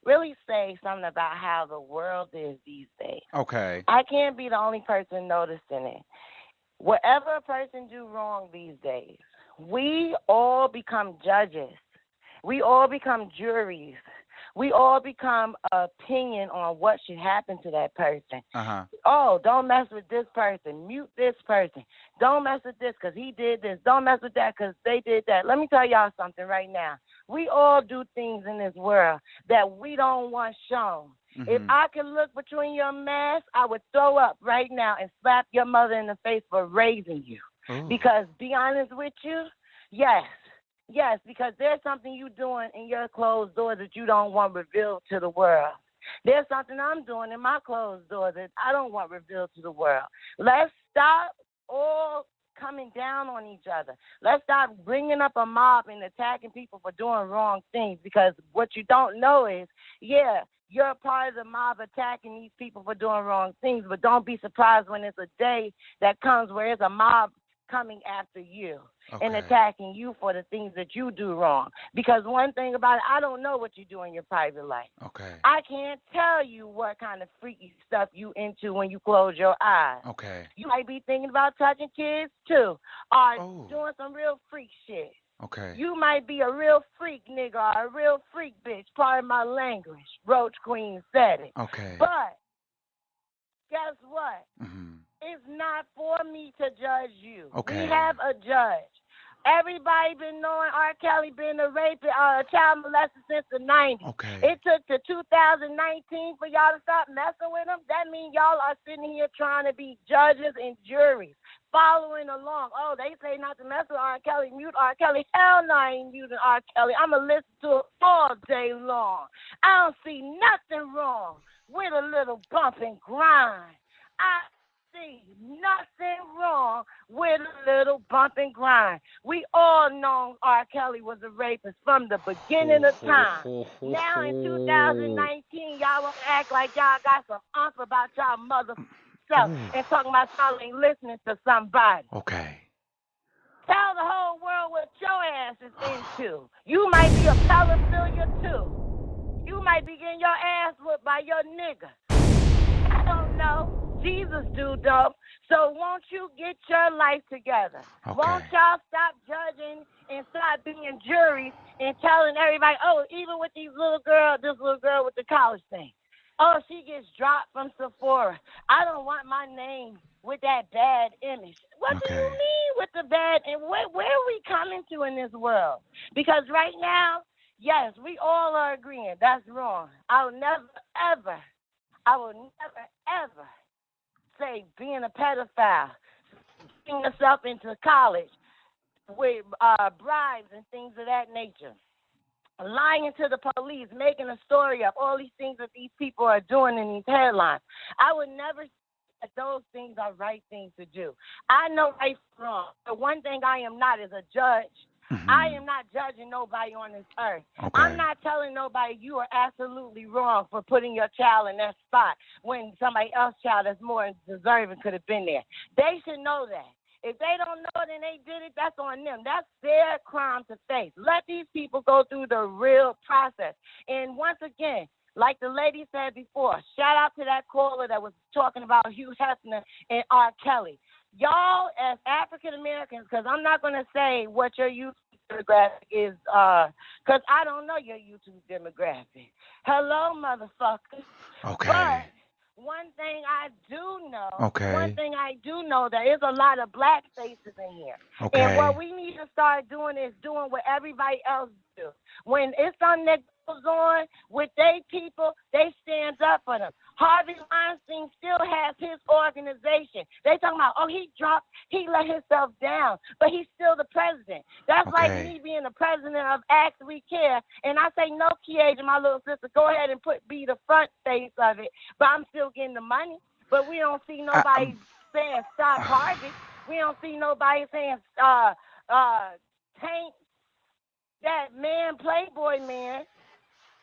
really say something about how the world is these days. Okay. I can't be the only person noticing it. Whatever a person do wrong these days, we all become judges. We all become juries. We all become opinion on what should happen to that person. Uh-huh. Oh, don't mess with this person. Mute this person. Don't mess with this because he did this. Don't mess with that because they did that. Let me tell y'all something right now. We all do things in this world that we don't want shown. If Hmm. I could look between your mask, I would throw up right now and slap your mother in the face for raising you. Ooh. Because be honest with you, yes, Yes, because there's something you doing in your closed door that you don't want revealed to the world. There's something I'm doing in my closed door that I don't want revealed to the world. Let's stop all coming down on each other. Let's stop bringing up a mob and attacking people for doing wrong things, because what you don't know is, yeah, you're a part of the mob attacking these people for doing wrong things, but don't be surprised when it's a day that comes where it's a mob coming after you and Okay. attacking you for the things that you do wrong. Because one thing about it, I don't know what you do in your private life. Okay. I can't tell you what kind of freaky stuff you into when you close your eyes. Okay. You might be thinking about touching kids too, or Oh. doing some real freak shit. Okay. You might be a real freak nigga or a real freak bitch. Pardon my language. Roach Queen said it. Okay. But guess what? Mhm. It's not for me to judge you. We Okay. have a judge. Everybody been knowing R. Kelly been a rapist, a child molester since the 90s. Okay. It took to 2019 for y'all to stop messing with him. That means y'all are sitting here trying to be judges and juries, following along. Oh, they say not to mess with R. Kelly, mute R. Kelly. Hell no, I ain't muting R. Kelly. I'm going to listen to it all day long. I don't see nothing wrong with a little bump and grind. I see nothing wrong with a little bump and grind. We all know R. Kelly was a rapist from the beginning of time. Now in 2019, y'all want to act like y'all got some umph about y'all mother self and talking about y'all ain't listening to somebody. Okay. Tell the whole world what your ass is into. You might be a pedophilia too. You might be getting your ass whipped by your nigga. I don't know. Jesus do though. So won't you get your life together? Okay. Won't y'all stop judging and stop being juries and telling everybody, oh, even with this little girl with the college thing. Oh, she gets dropped from Sephora. I don't want my name with that bad image. What do you Okay. mean with the bad? And where are we coming to in this world? Because right now, yes, we all are agreeing that's wrong. I will never, ever say being a pedophile, getting yourself into college with bribes and things of that nature, lying to the police, making a story up, all these things that these people are doing in these headlines. I would never say that those things are right things to do. I know right from wrong. But one thing I am not is a judge. I am not judging nobody on this earth. Okay. I'm not telling nobody you are absolutely wrong for putting your child in that spot when somebody else's child that's more deserving could have been there. They should know that. If they don't know it and they did it, that's on them. That's their crime to face. Let these people go through the real process. And once again, like the lady said before, shout out to that caller that was talking about Hugh Hefner and R. Kelly. Y'all, as African Americans, because I'm not going to say what your YouTube demographic is, because I don't know your YouTube demographic. Hello, motherfuckers. Okay. But one thing I do Okay. there is a lot of black faces in here. Okay. And what we need to start doing is doing what everybody else do. When it's something that goes on with they people, they stand up for them. Harvey Weinstein still has his organization. They talking about, oh, he let himself down, but he's still the president. That's like me being the president of Act We Care, and I say, no, Kiage, my little sister, go ahead and be the front face of it, but I'm still getting the money. But we don't see nobody saying stop Harvey. We don't see nobody saying taint that man, Playboy man,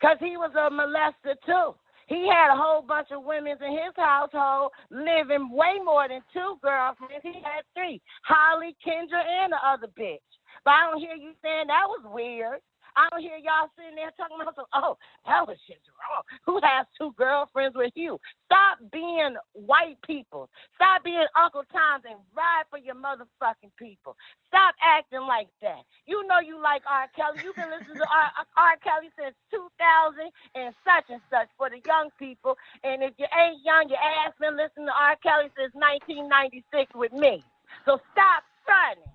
because he was a molester too. He had a whole bunch of women in his household, living way more than 2 girlfriends. He had 3, Holly, Kendra, and the other bitch. But I don't hear you saying that was weird. I don't hear y'all sitting there talking about, oh, that was shit's wrong. Who has 2 girlfriends with you? Stop being white people. Stop being Uncle Toms and ride for your motherfucking people. Stop acting like that. You know you like R. Kelly. You can listen to R. Kelly since 2000 and such for the young people. And if you ain't young, your ass been listening to R. Kelly since 1996 with me. So stop fronting.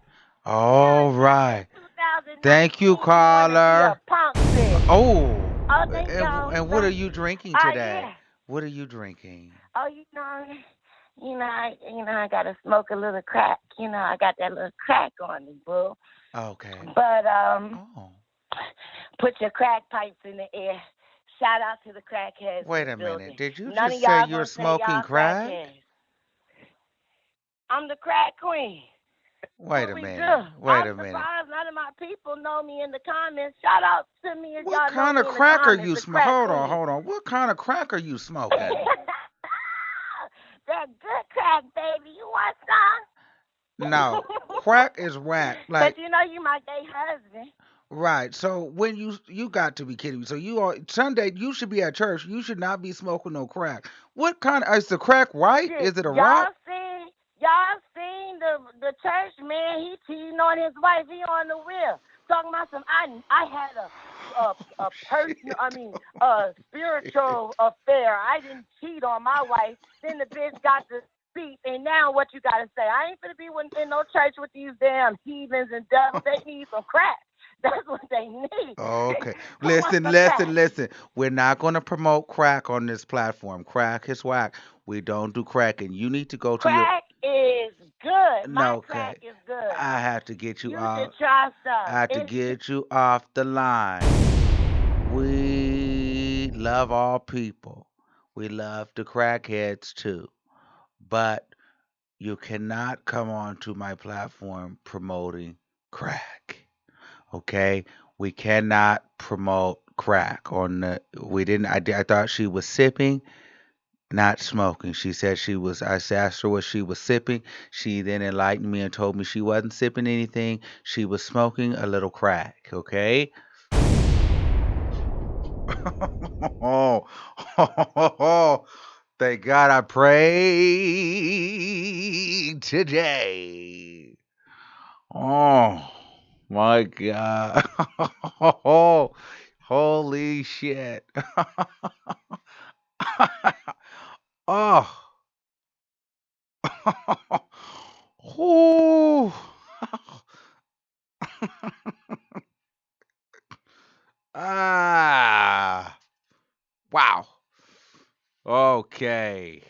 All right. Thank you, caller. Oh, Thank y'all. and what are you drinking Yeah. today? What are you drinking? Oh, I gotta smoke a little crack. I got that little crack on me, boo. Okay. But Oh. put your crack pipes in the air. Shout out to the crackheads in Wait the a minute. building. Did you None just of say y'all you're gonna say smoking y'all crack? crackheads. I'm the crack queen. Wait What a we do? minute. Wait I'm a minute. surprised none of my people know me in the comments. Shout out to me if What y'all know kind of me in the crack are comments. you The smoking? crack Hold on, queen. hold on. What kind of crack are you smoking? That good crack, baby. You want some? No, crack is whack. But Like, you know you my gay husband. right. So when you got to be kidding me. So you are Sunday. You should be at church. You should not be smoking no crack. What kind of is the crack white? Shit, Is it a rock? y'all seen the church man? He cheating on his wife. He on the wheel talking about some. I had a personal. I Shit. mean a spiritual affair. I didn't cheat on my wife. Then the bitch got the seat, and now what you gotta say? I ain't gonna be in no church with these damn heathens and devils. They need some crack. That's what they need. Okay. Who wants Listen, some listen, crack? listen. We're not going to promote crack on this platform. Crack is whack. We don't do crack, and you need to go to your. Crack is good. My No, crack okay. is good. I have to get you You should off. try I some. have to It's get you off the line. We love all people. We love the crackheads too. But you cannot come onto my platform promoting crack. Okay? We cannot promote crack on the we didn't I thought she was sipping, not smoking. She said she was I asked her what she was sipping. She then enlightened me and told me she wasn't sipping anything. She was smoking a little crack, okay? Oh, thank God I prayed today. Oh my God. Oh, holy shit. Oh. Ooh. Ah. Wow. Okay.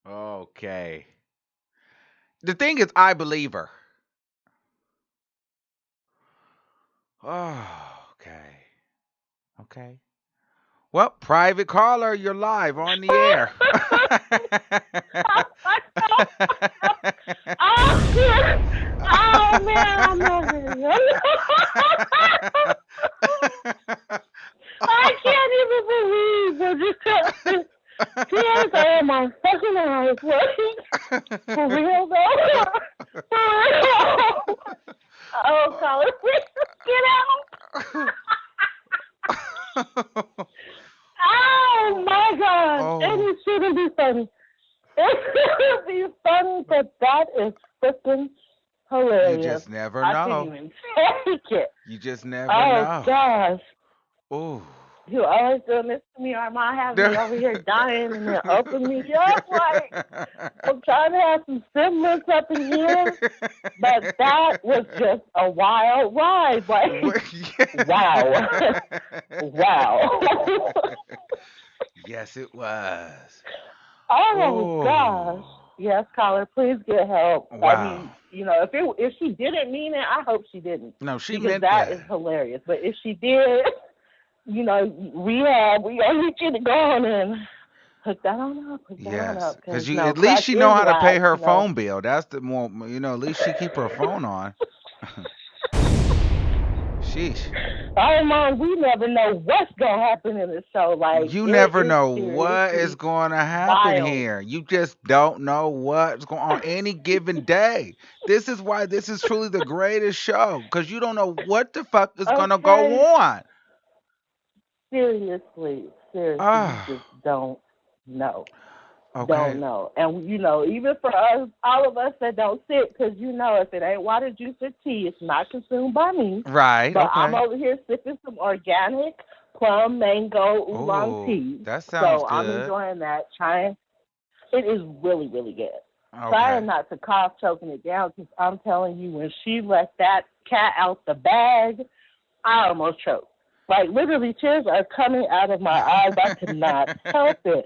Okay. The thing is, I believe her. Oh, okay. Okay. Well, private caller, you're live on the air. Oh, oh man, I'm over it. I can't even believe that you tears are in my fucking eyes. Like, for real though? For real? Oh, Colin, get out. Oh my God. And Oh, it shouldn't be funny. It shouldn't be funny, but that is freaking you hilarious. just never I can't know. even take it. You just never Oh know. gosh. Ooh. You always doing this to me, or might have me over here dying and then open me up like I'm trying to have some semblance up in here. But that was just a wild ride. Like, wow. Wow. Yes, it was. Oh gosh. Oh, Yes, caller, please get help. I wow. mean, if she didn't mean it, I hope she didn't. No, she Because meant that is that. hilarious. But if she did, rehab, we gonna need you to go on and hook that on up, hook that on Yes, up. because Because you no, at least crack she know is how to pay whack, her phone bill. That's the more at least she keep her phone on. Sheesh. Oh man, we never know what's gonna happen in the show. Like You it never is know what is seriously going to happen wild. here. You just don't know what's going on any given day. This is why this is truly the greatest show because you don't know what the fuck is going to Okay, go on. seriously, you Ah, just don't know. okay. Don't know. And even for us, all of us that don't sit, because if it ain't water, juice, or tea, it's not consumed by me. Right, But I'm okay. over here sipping some organic plum mango oolong Oh, tea. that sounds So I'm good. enjoying that. Trying. It is really, really good. Okay. Trying not to cough, choking it down, because I'm telling you, when she let that cat out the bag, I almost choked. Like literally, tears are coming out of my eyes. I could not help it.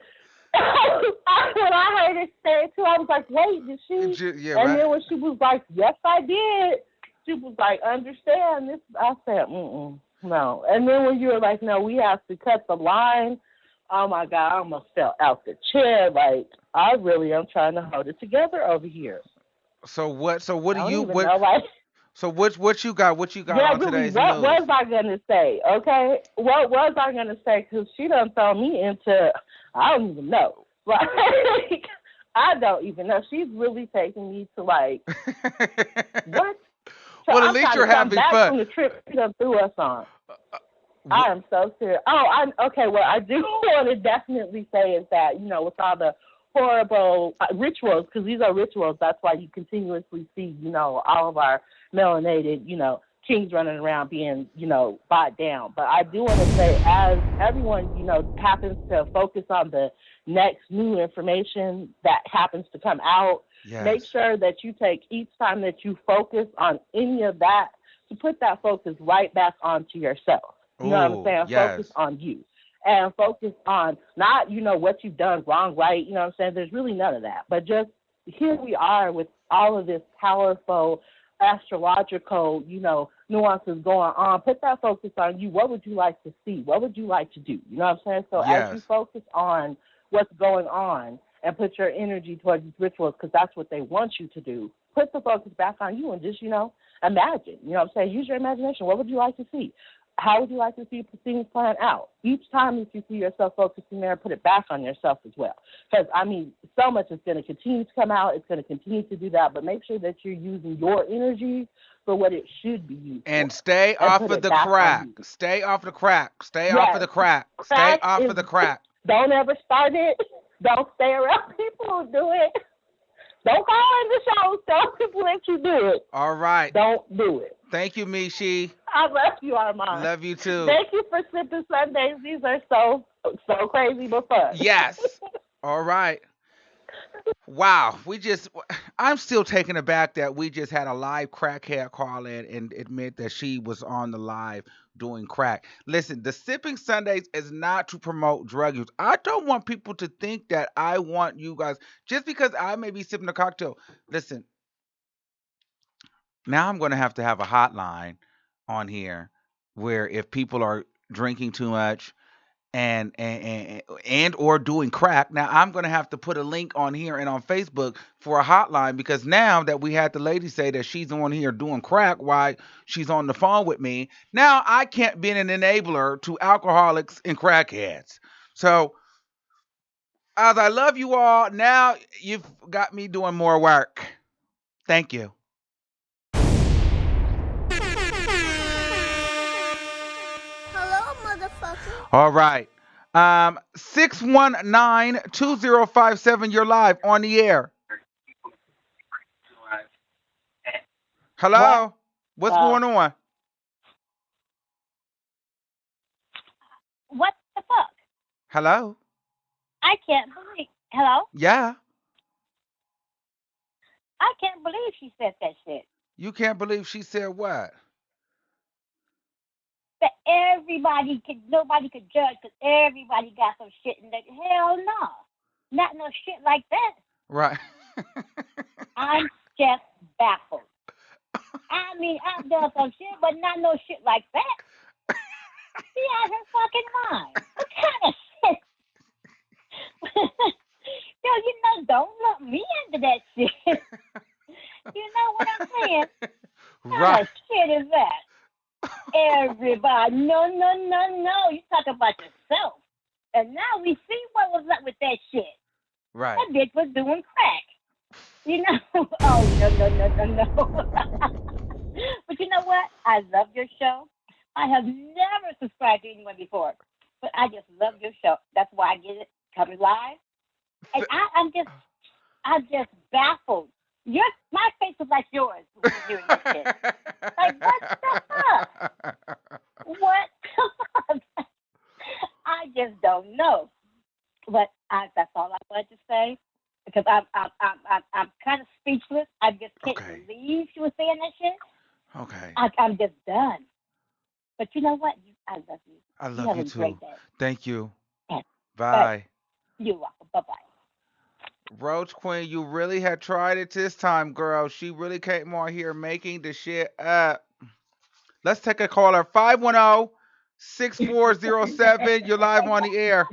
When I heard it say it too, I was like, wait, did she? Yeah, And right. then when she was like, yes, I did, she was like, understand this. I said, no. And then when you were like, no, we have to cut the line, oh my God, I almost fell out the chair. Like, I really am trying to hold it together over here. So what? So what I do don't you even what? know, like, So what you got? What you got yeah, on really, today's what news? was I going to say? Okay? What was I going to say? Because she done throw me into, I don't even know. Like, I don't even know. She's really taking me to, like, what? So Well, at I'm least trying you're to come having back fun. from the trip she done threw us on. Wh- I am so serious. Oh, okay. What I do want to definitely say is that, with all the horrible rituals, because these are rituals, that's why you continuously see, all of our melanated, kings running around being, bought down. But I do want to say, as everyone, happens to focus on the next new information that happens to come out, make yes. sure that you take each time that you focus on any of that to put that focus right back onto yourself. You know what I'm Oh, saying? Focus yes. on you. And focus on not, what you've done wrong, right? You know what I'm saying? There's really none of that. But just here we are with all of this powerful astrological, nuances going on. Put that focus on you. What would you like to see? What would you like to do? You know what I'm saying? So as you Yes. focus on what's going on and put your energy towards these rituals, because that's what they want you to do, put the focus back on you and just, imagine. You know what I'm saying? Use your imagination. What would you like to see? How would you like to see things plan out? Each time that you see yourself focusing there, put it back on yourself as well. Because, so much is going to continue to come out. It's going to continue to do that. But make sure that you're using your energy for what it should be used And for stay and off put of it the back on crack. you. Stay off the crack. Stay off of Yes, the crack. Stay crack off is, of the crack. don't ever start it. Don't stay around people who do it. Don't call in the show. Tell people that you do it. All right. Don't do it. Thank you, Mishi. I love you, Armand. Love you too. Thank you for sipping Sundays. These are so crazy but fun. Yes. All right. Wow. I'm still taken aback that we just had a live crackhead call in and admit that she was on the live doing crack. Listen, the Sipping Sundays is not to promote drug use. I don't want people to think that I want you guys, just because I may be sipping a cocktail. Listen, now I'm going to have a hotline on here where if people are drinking too much and or doing crack. Now I'm gonna have to put a link on here and on Facebook for a hotline, because now that we had the lady say that she's on here doing crack while she's on the phone with me, now I can't be an enabler to alcoholics and crackheads. So as I love you all, now you've got me doing more work. Thank you. Hello, motherfucker. All right. 619-2057. You're live on the air. What Hello. What's the going on? What the fuck? Hello. I can't believe. Hello? Yeah. I can't believe she said that shit. You can't believe she said what? That nobody could judge because everybody got some shit in that. Hell no. Not no shit like that. Right. I'm just baffled. I've done some shit, but not no shit like that. She out her fucking mind. What kind of shit? Yo, don't lump me into that shit. You know what I'm saying? What kind Right. of shit is that? Everybody, no, no, no, no. You talk about yourself. And now we see what was up with that shit. Right. That bitch was doing crack. Oh, no, no, no, no, no. But you know what? I love your show. I have never subscribed to anyone before, but I just love your show. That's why I get it coming live. And I'm just baffled. My face is like yours when you're doing this shit. Like, what the fuck? What the fuck? I just don't know. But that's all I wanted to say, because I'm kind of speechless. I just can't Okay. believe she was saying that shit. Okay. I'm just done. But you know what? I love you. I You love have you a great too. day. Thank you. Yes. Bye. Bye. You're welcome. Bye bye. Roach Queen, you really had tried it this time, girl. She really came on here making the shit up. Let's take a caller. 510-6407. You're live on the air.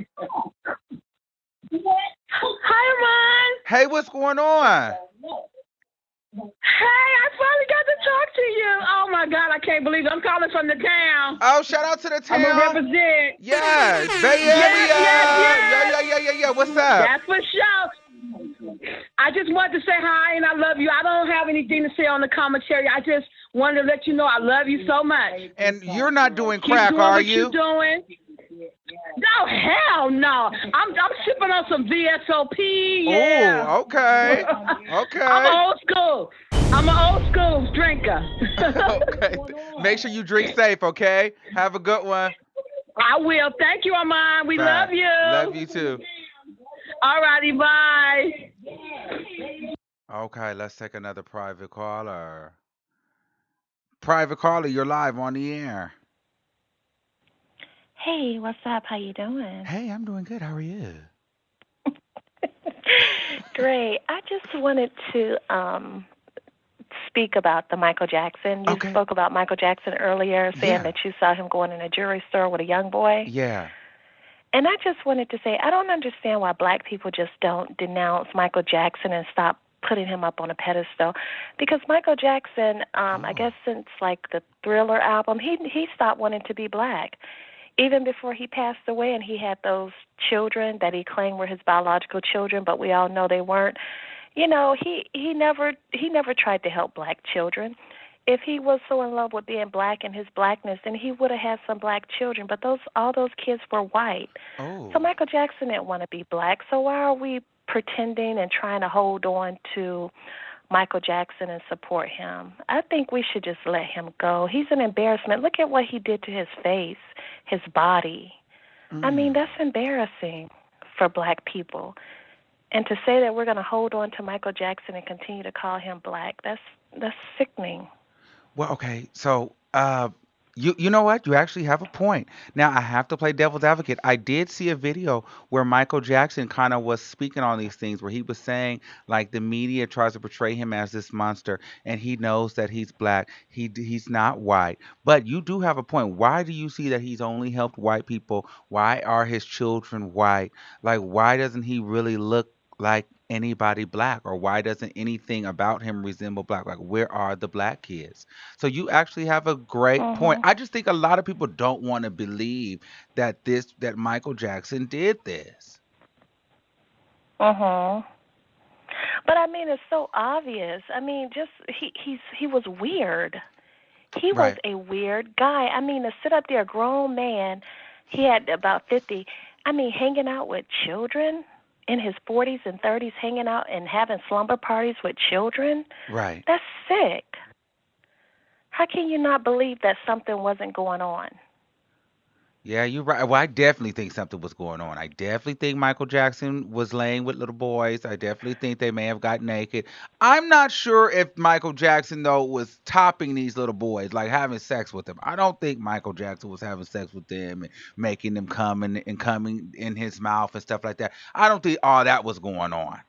Hi, Ron. Hey, what's going on? Hey, I finally got to talk to you. Oh my God, I can't believe it. I'm calling from the town. Oh, shout out to the I'm gonna town. represent. Yes, Bay Yes, yes, Area. Yeah, yes. yeah, yeah, yeah, yeah. What's up? That's for sure. I just wanted to say hi and I love you. I don't have anything to say on the commentary. I just wanted to let you know I love you so much. And you're not doing Keep crack, doing are what you're you? doing. No, hell no. I'm sipping on some VSOP. Yeah. Oh, okay. I'm Okay. old school. I'm an old school drinker. Okay. Make sure you drink safe, okay? Have a good one. I will. Thank you, Armand. We love Bye. Love you. you too. All righty, bye. Okay, let's take another private caller. Private caller, you're live on the air. Hey, what's up? How you doing? Hey, I'm doing good. How are you? Great. I just wanted to speak about the Michael Jackson. You Okay. spoke about Michael Jackson earlier, saying Yeah. that you saw him going in a jewelry store with a young boy. Yeah. And I just wanted to say I don't understand why black people just don't denounce Michael Jackson and stop putting him up on a pedestal. Because Michael Jackson, I Oh. guess since like the Thriller album, he stopped wanting to be black. Even before he passed away and he had those children that he claimed were his biological children, but we all know they weren't. You know, he never tried to help black children. If he was so in love with being black and his blackness, then he would have had some black children, but those all those kids were white. So Oh. Michael Jackson didn't want to be black. So why are we pretending and trying to hold on to Michael Jackson and support him? I think we should just let him go. He's an embarrassment. Look at what he did to his face, his body. I mean, Mm. that's embarrassing for black people. And to say that we're going to hold on to Michael Jackson and continue to call him black, that's sickening. Well, okay. So, you know what? You actually have a point. Now, I have to play devil's advocate. I did see a video where Michael Jackson kind of was speaking on these things, where he was saying like the media tries to portray him as this monster, and he knows that he's black. He's not white. But you do have a point. Why do you see that he's only helped white people? Why are his children white? Like, why doesn't he really look like anybody black, or why doesn't anything about him resemble black? Like, where are the black kids? So you actually have a great point. Mhm. I just think a lot of people don't want to believe that Michael Jackson did this. Mhm. But I mean, it's so obvious. I mean, just he was weird. He was Right. a weird guy. I mean, to sit up there, a grown man, he had about 50. I mean, hanging out with children in his 40s and 30s, hanging out and having slumber parties with children. Right. That's sick. How can you not believe that something wasn't going on? Yeah, you're right. Well, I definitely think something was going on. I definitely think Michael Jackson was laying with little boys. I definitely think they may have got naked. I'm not sure if Michael Jackson though was topping these little boys, like having sex with them. I don't think Michael Jackson was having sex with them and making them come and coming in his mouth and stuff like that. I don't think all that was going on.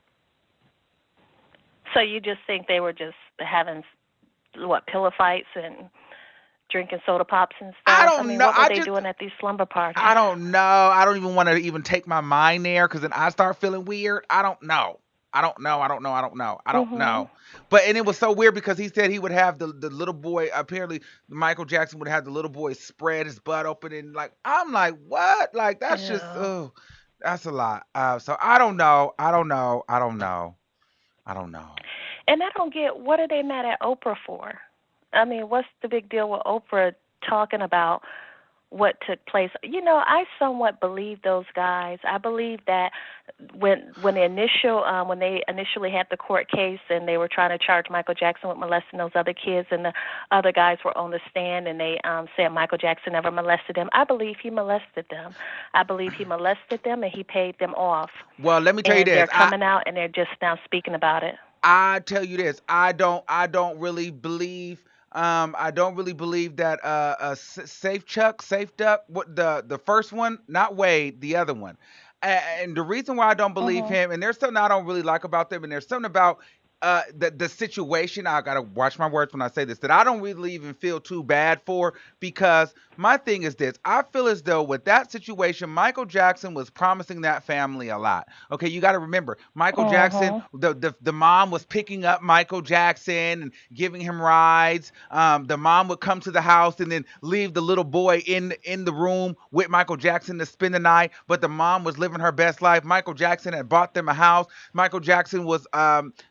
So you just think they were just having what pillow fights and drinking soda pops and I stuff? I don't mean, know. what were I they just doing at these slumber parties? I don't know. I don't even want to even take my mind there because then I start feeling weird. I don't know. I don't know. I don't know. I don't know. I don't Mhm. know. But and it was so weird because he said he would have the little boy. Apparently, Michael Jackson would have the little boy spread his butt open and like I'm like what? Like that's just Yeah. oh, that's a lot. So I don't know. I don't know. I don't know. I don't know. And I don't get what are they mad at Oprah for? I mean, what's the big deal with Oprah talking about what took place? You know, I somewhat believe those guys. I believe that when they initially had the court case and they were trying to charge Michael Jackson with molesting those other kids, and the other guys were on the stand and they said Michael Jackson never molested them. I believe he molested them. I believe he molested them and he paid them off. Well, let me tell you And this. they're coming out and they're just now speaking about it. I tell you this, I don't really believe I don't really believe that Safe Chuck, Safe Duck, what the first one, not Wade, the other one. And the reason why I don't believe Mhm. him, and there's something I don't really like about them, and there's something about the situation. I gotta watch my words when I say this, that I don't really even feel too bad for, because my thing is this: I feel as though with that situation, Michael Jackson was promising that family a lot. Okay, you got to remember, Michael Jackson, Mhm. the mom was picking up Michael Jackson and giving him rides. The mom would come to the house and then leave the little boy in the room with Michael Jackson to spend the night. But the mom was living her best life. Michael Jackson had bought them a house. Michael Jackson was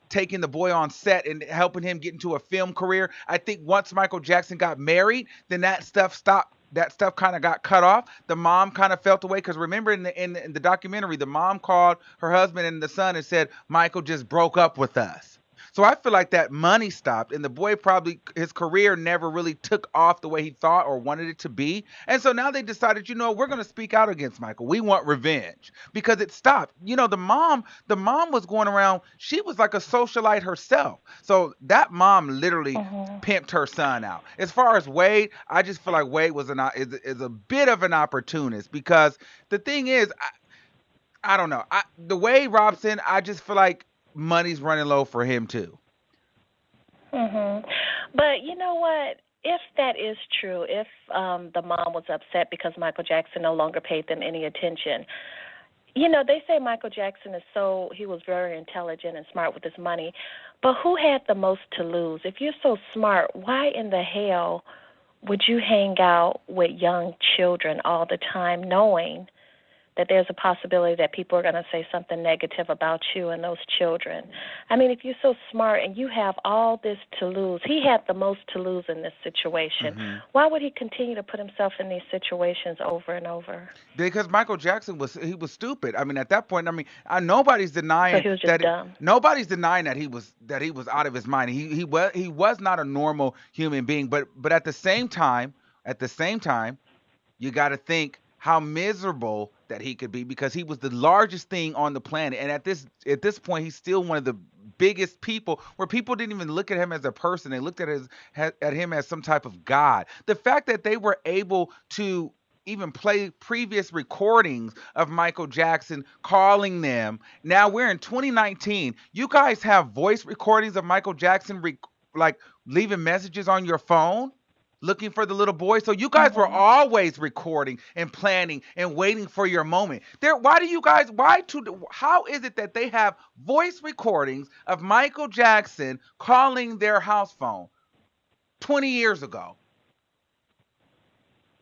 taking the boy on set and helping him get into a film career. I think once Michael Jackson got married, then that stuff stopped. That stuff kind of got cut off. The mom kind of felt away, because remember in the documentary, the mom called her husband and the son and said Michael just broke up with us. So I feel like that money stopped, and the boy probably, his career never really took off the way he thought or wanted it to be. And so now they decided, we're going to speak out against Michael. We want revenge, because it stopped. The mom was going around. She was like a socialite herself. So that mom literally Mhm. pimped her son out. As far as Wade, I just feel like Wade is a bit of an opportunist, because the thing is, I don't know. The Wade Robson, I just feel like money's running low for him too. Mhm. But you know what? If that is true, if the mom was upset because Michael Jackson no longer paid them any attention, they say Michael Jackson he was very intelligent and smart with his money, but who had the most to lose? If you're so smart, why in the hell would you hang out with young children all the time, knowing that there's a possibility that people are going to say something negative about you and those children? I mean, if you're so smart and you have all this to lose, he had the most to lose in this situation. Hmm. Why would he continue to put himself in these situations over and over? Because Michael Jackson was stupid. I mean, at that point, I mean, nobody's So denying he was just that dumb. nobody's denying that he was out of his mind. He was not a normal human being. But at the same time, you got to think how miserable that he could be, because he was the largest thing on the planet, and at this point, he's still one of the biggest people, where people didn't even look at him as a person. They looked at him as some type of god. The fact that they were able to even play previous recordings of Michael Jackson calling them. Now we're in 2019. You guys have voice recordings of Michael Jackson, like leaving messages on your phone looking for the little boy. So you guys were Mhm. always recording and planning and waiting for your moment. Why do you guys? How is it that they have voice recordings of Michael Jackson calling their house phone 20 years ago?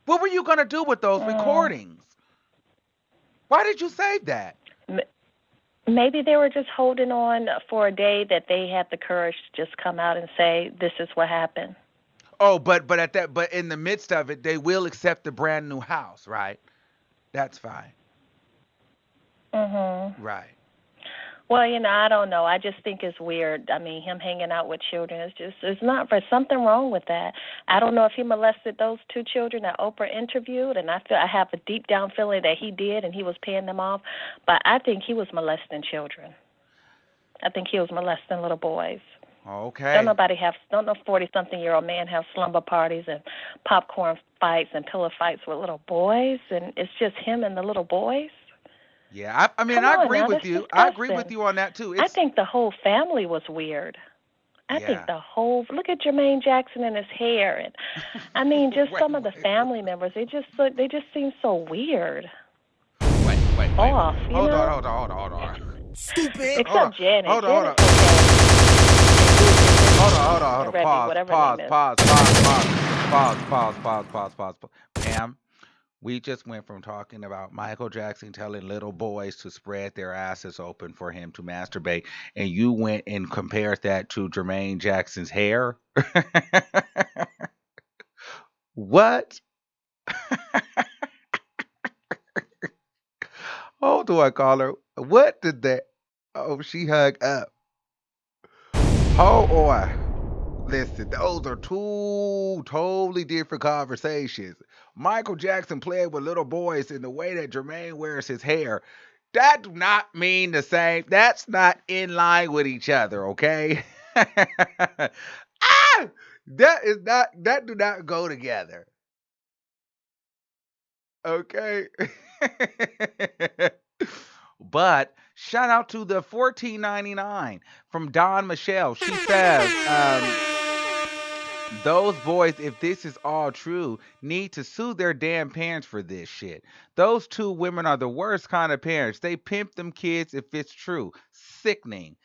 What were you gonna do with those Mm. recordings? Why did you save that? M- Maybe they were just holding on for a day that they had the courage to just come out and say, "This is what happened." Oh, but in the midst of it, they will accept the brand new house, right? That's fine. Mhm. Right. Well, I don't know. I just think it's weird. I mean, him hanging out with children is just, it's not, there's something wrong with that. I don't know if he molested those two children that Oprah interviewed, and I have a deep down feeling that he did and he was paying them off, but I think he was molesting children. I think he was molesting little boys. Okay. Don't no 40-something-year-old man have slumber parties and popcorn fights and pillow fights with little boys, and it's just him and the little boys? Yeah. I mean, Come I on agree now, with that's you. I agree with disgusting. you on that too. I It's think the whole family was weird. I think Yeah. the whole look at Jermaine Jackson and his hair, and I mean just Wait, some of the wait, family members. They just seem so weird, wait. off. Hold on, hold on, hold on, hold on. Stupid. Hold on, Except Janet. hold on, hold Janet's on. okay, and Hold on, hold on, hold on. Remy, Pause, whatever her pause, name is. pause, pause, pause, pause. Ma'am, we just went from talking about Michael Jackson telling little boys to spread their asses open for him to masturbate, and you went and compared that to Jermaine Jackson's hair. What? Hold on, caller. What did that? Oh, she hung up. Hold on. Listen, those are two totally different conversations. Michael Jackson playing with little boys in the way that Jermaine wears his hair. That do not mean the same. That's not in line with each other, okay? Ah! That do not go together. Okay. But shout out to the 14.99 from Don Michelle. She says, those boys, if this is all true, need to sue their damn parents for this shit. Those two women are the worst kind of parents. They pimp them kids if it's true. Sickening.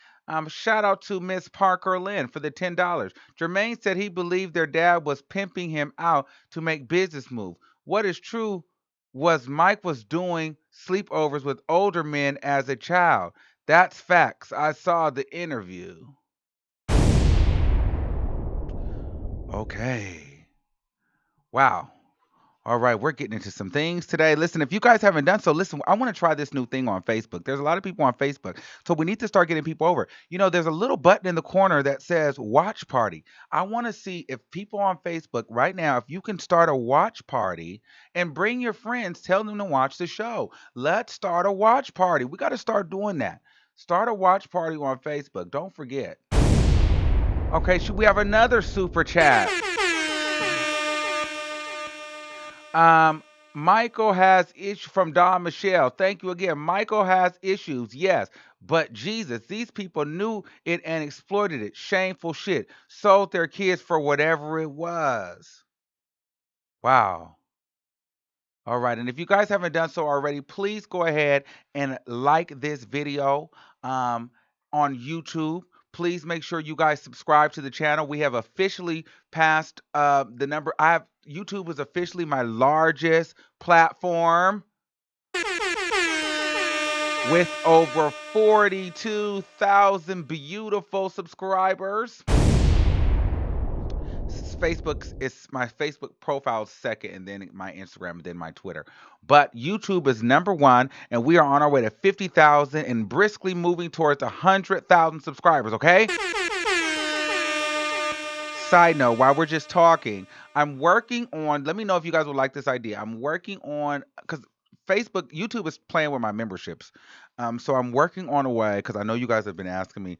Shout out to Miss Parker Lynn for the $10. Jermaine said he believed their dad was pimping him out to make business move. What is true was Mike was doing sleepovers with older men as a child. That's facts. I saw the interview. Okay. Wow. All right, we're getting into some things today. Listen, if you guys haven't done so, listen, I want to try this new thing on Facebook. There's a lot of people on Facebook, so we need to start getting people over. There's a little button in the corner that says watch party. I want to see if people on Facebook right now, if you can start a watch party and bring your friends, tell them to watch the show. Let's start a watch party. We got to start doing that. Start a watch party on Facebook. Don't forget. Okay, should we have another super chat? Um, Michael has issue from Don Michelle. Thank you again. Michael has issues, yes. But Jesus, these people knew it and exploited it. Shameful shit. Sold their kids for whatever it was. Wow. All right. And if you guys haven't done so already, please go ahead and like this video on YouTube. Please make sure you guys subscribe to the channel. We have officially passed the number. YouTube is officially my largest platform with over 42,000 beautiful subscribers. Facebook is my Facebook profile second, and then my Instagram, and then my Twitter. But YouTube is number one, and we are on our way to 50,000 and briskly moving towards 100,000 subscribers. Okay. Side note, while we're just talking, I'm working on. Let me know if you guys would like this idea. I'm working on because YouTube is playing with my memberships. So I'm working on a way because I know you guys have been asking me.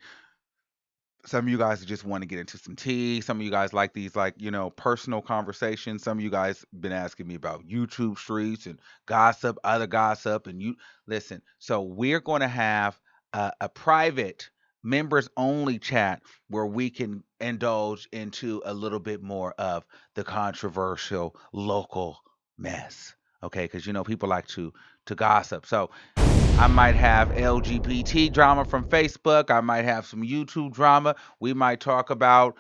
Some of you guys just want to get into some tea. Some of you guys like these, like, personal conversations. Some of you guys been asking me about YouTube streets and gossip, other gossip, and you listen. So we're going to have a private members only chat where we can indulge into a little bit more of the controversial local mess. Okay, because people like to gossip. So I might have LGBT drama from Facebook. I might have some YouTube drama. We might talk about,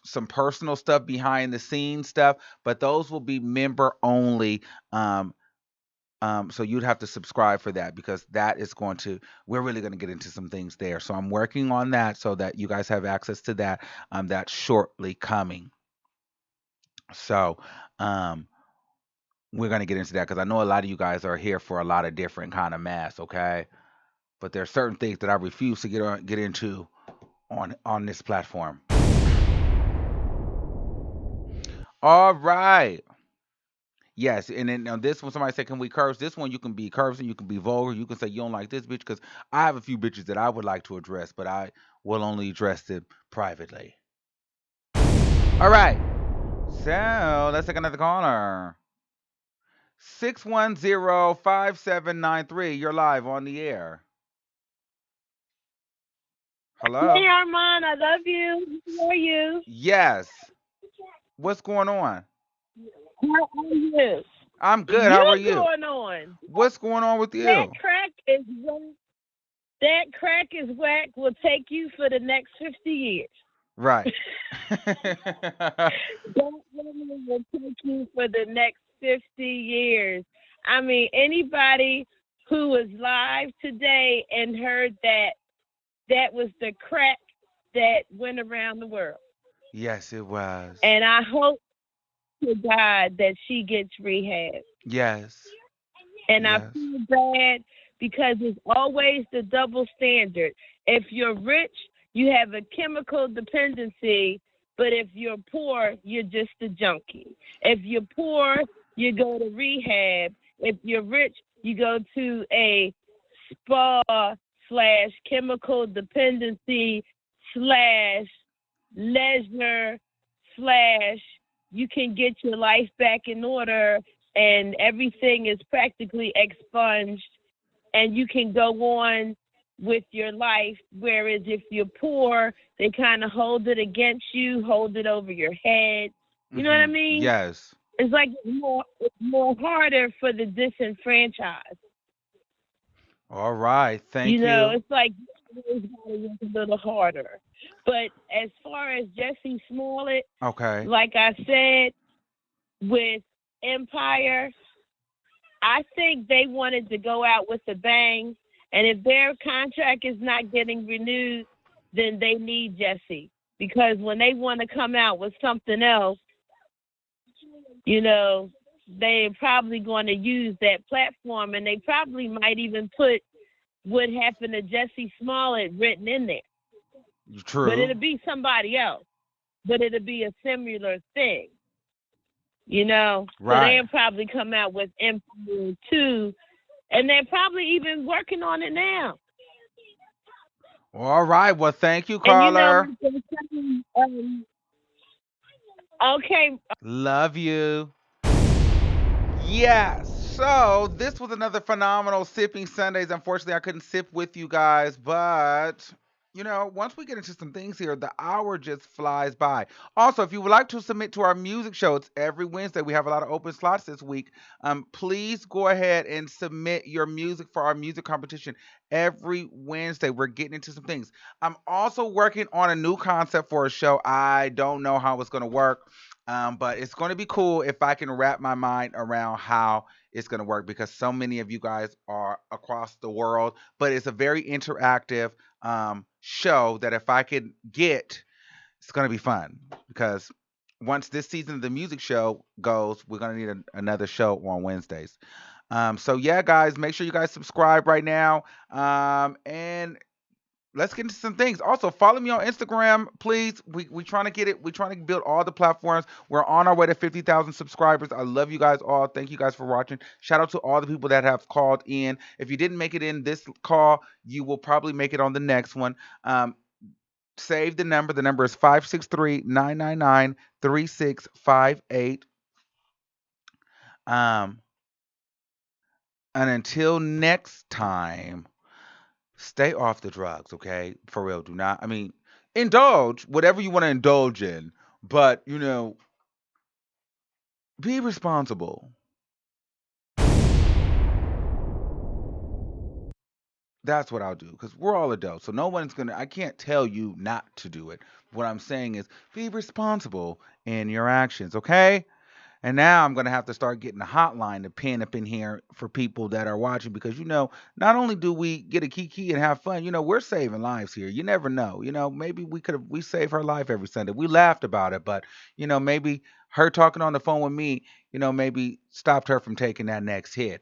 some personal stuff, behind the scenes stuff, but those will be member only. So you'd have to subscribe for that because we're really going to get into some things there. So I'm working on that so that you guys have access to that. That's shortly coming. So, we're going to get into that because I know a lot of you guys are here for a lot of different kind of mess. Okay. But there are certain things that I refuse to get into on this platform. All right. Yes, and then on this one, somebody said, "Can we curse?" This one, you can be cursing, you can be vulgar, you can say you don't like this bitch. Because I have a few bitches that I would like to address, but I will only address them privately. All right. So let's take another caller. 610-5793. You're live on the air. Hello. Hey Armand, I love you. How are you? Yes. What's going on? How are you? I'm good. How are you? What's going on? What's going on with you? That crack is whack. Will take you for the next 50 years. Right. That woman will take you for the next 50 years. I mean, anybody who was live today and heard that was the crack that went around the world. Yes, it was. And I hope to God that she gets rehab. Yes. And yes. I feel bad because it's always the double standard. If you're rich, you have a chemical dependency, but if you're poor, you're just a junkie. If you're poor, you go to rehab. If you're rich, you go to a spa/chemical dependency /leisure/ you can get your life back in order and everything is practically expunged and you can go on with your life. Whereas if you're poor, they kind of hold it against you, hold it over your head. You know what I mean? Yes. It's like it's more harder for the disenfranchised. All right. Thank You know, you. it's like it's gotta work a little harder. But as far as Jussie Smollett, Okay. like I said, with Empire, I think they wanted to go out with a bang. And if their contract is not getting renewed, then they need Jussie. Because when they want to come out with something else, you know, they're probably going to use that platform, and they probably might even put what happened to Jussie Smollett written in there. True. But it'll be somebody else. But it'll be a similar thing. You know? Right. So they'll probably come out with Empire 2, and they're probably even working on it now. All right. Well, thank you, caller. And you know, okay. Love you. Yes. So this was another phenomenal sipping Sundays. Unfortunately, I couldn't sip with you guys, but you know, once we get into some things here, the hour just flies by. Also, if you would like to submit to our music show, it's every Wednesday. We have a lot of open slots this week. Please go ahead and submit your music for our music competition every Wednesday. We're getting into some things. I'm also working on a new concept for a show. I don't know how it's going to work. But it's going to be cool if I can wrap my mind around how it's going to work because so many of you guys are across the world. But it's a very interactive show that if I could get, it's going to be fun because once this season of the music show goes, we're going to need another show on Wednesdays. So yeah, guys, make sure you guys subscribe right now. And let's get into some things. Also, follow me on Instagram, please. We trying to get it. We trying to build all the platforms. We're on our way to 50,000 subscribers. I love you guys all. Thank you guys for watching. Shout out to all the people that have called in. If you didn't make it in this call, you will probably make it on the next one. Save the number. The number is 563-999-3658. And until next time, stay off the drugs, okay? For real, do not. I mean, indulge whatever you want to indulge in, but you know, be responsible. That's what I'll do because we're all adults, so no one's gonna. I can't tell you not to do it. What I'm saying is, be responsible in your actions, okay? And now I'm going to have to start getting a hotline to pin up in here for people that are watching because, you know, not only do we get a kiki and have fun, you know, we're saving lives here. You never know. You know, maybe we save her life every Sunday. We laughed about it, but, you know, maybe her talking on the phone with me, you know, maybe stopped her from taking that next hit.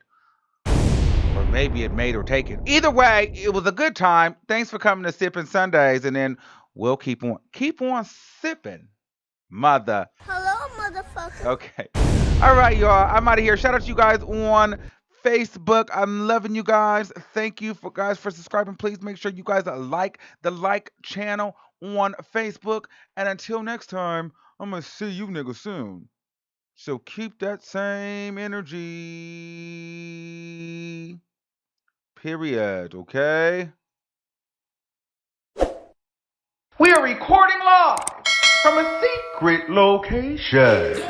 Or maybe it made her take it. Either way, it was a good time. Thanks for coming to Sipping Sundays. And then we'll keep on sipping. Mother. Hello, motherfucker. Okay. All right, y'all. I'm out of here. Shout out to you guys on Facebook. I'm loving you guys. Thank you for subscribing. Please make sure you guys like the channel on Facebook. And until next time, I'm gonna see you niggas soon. So keep that same energy. Period. Okay? We are recording live from a secret location.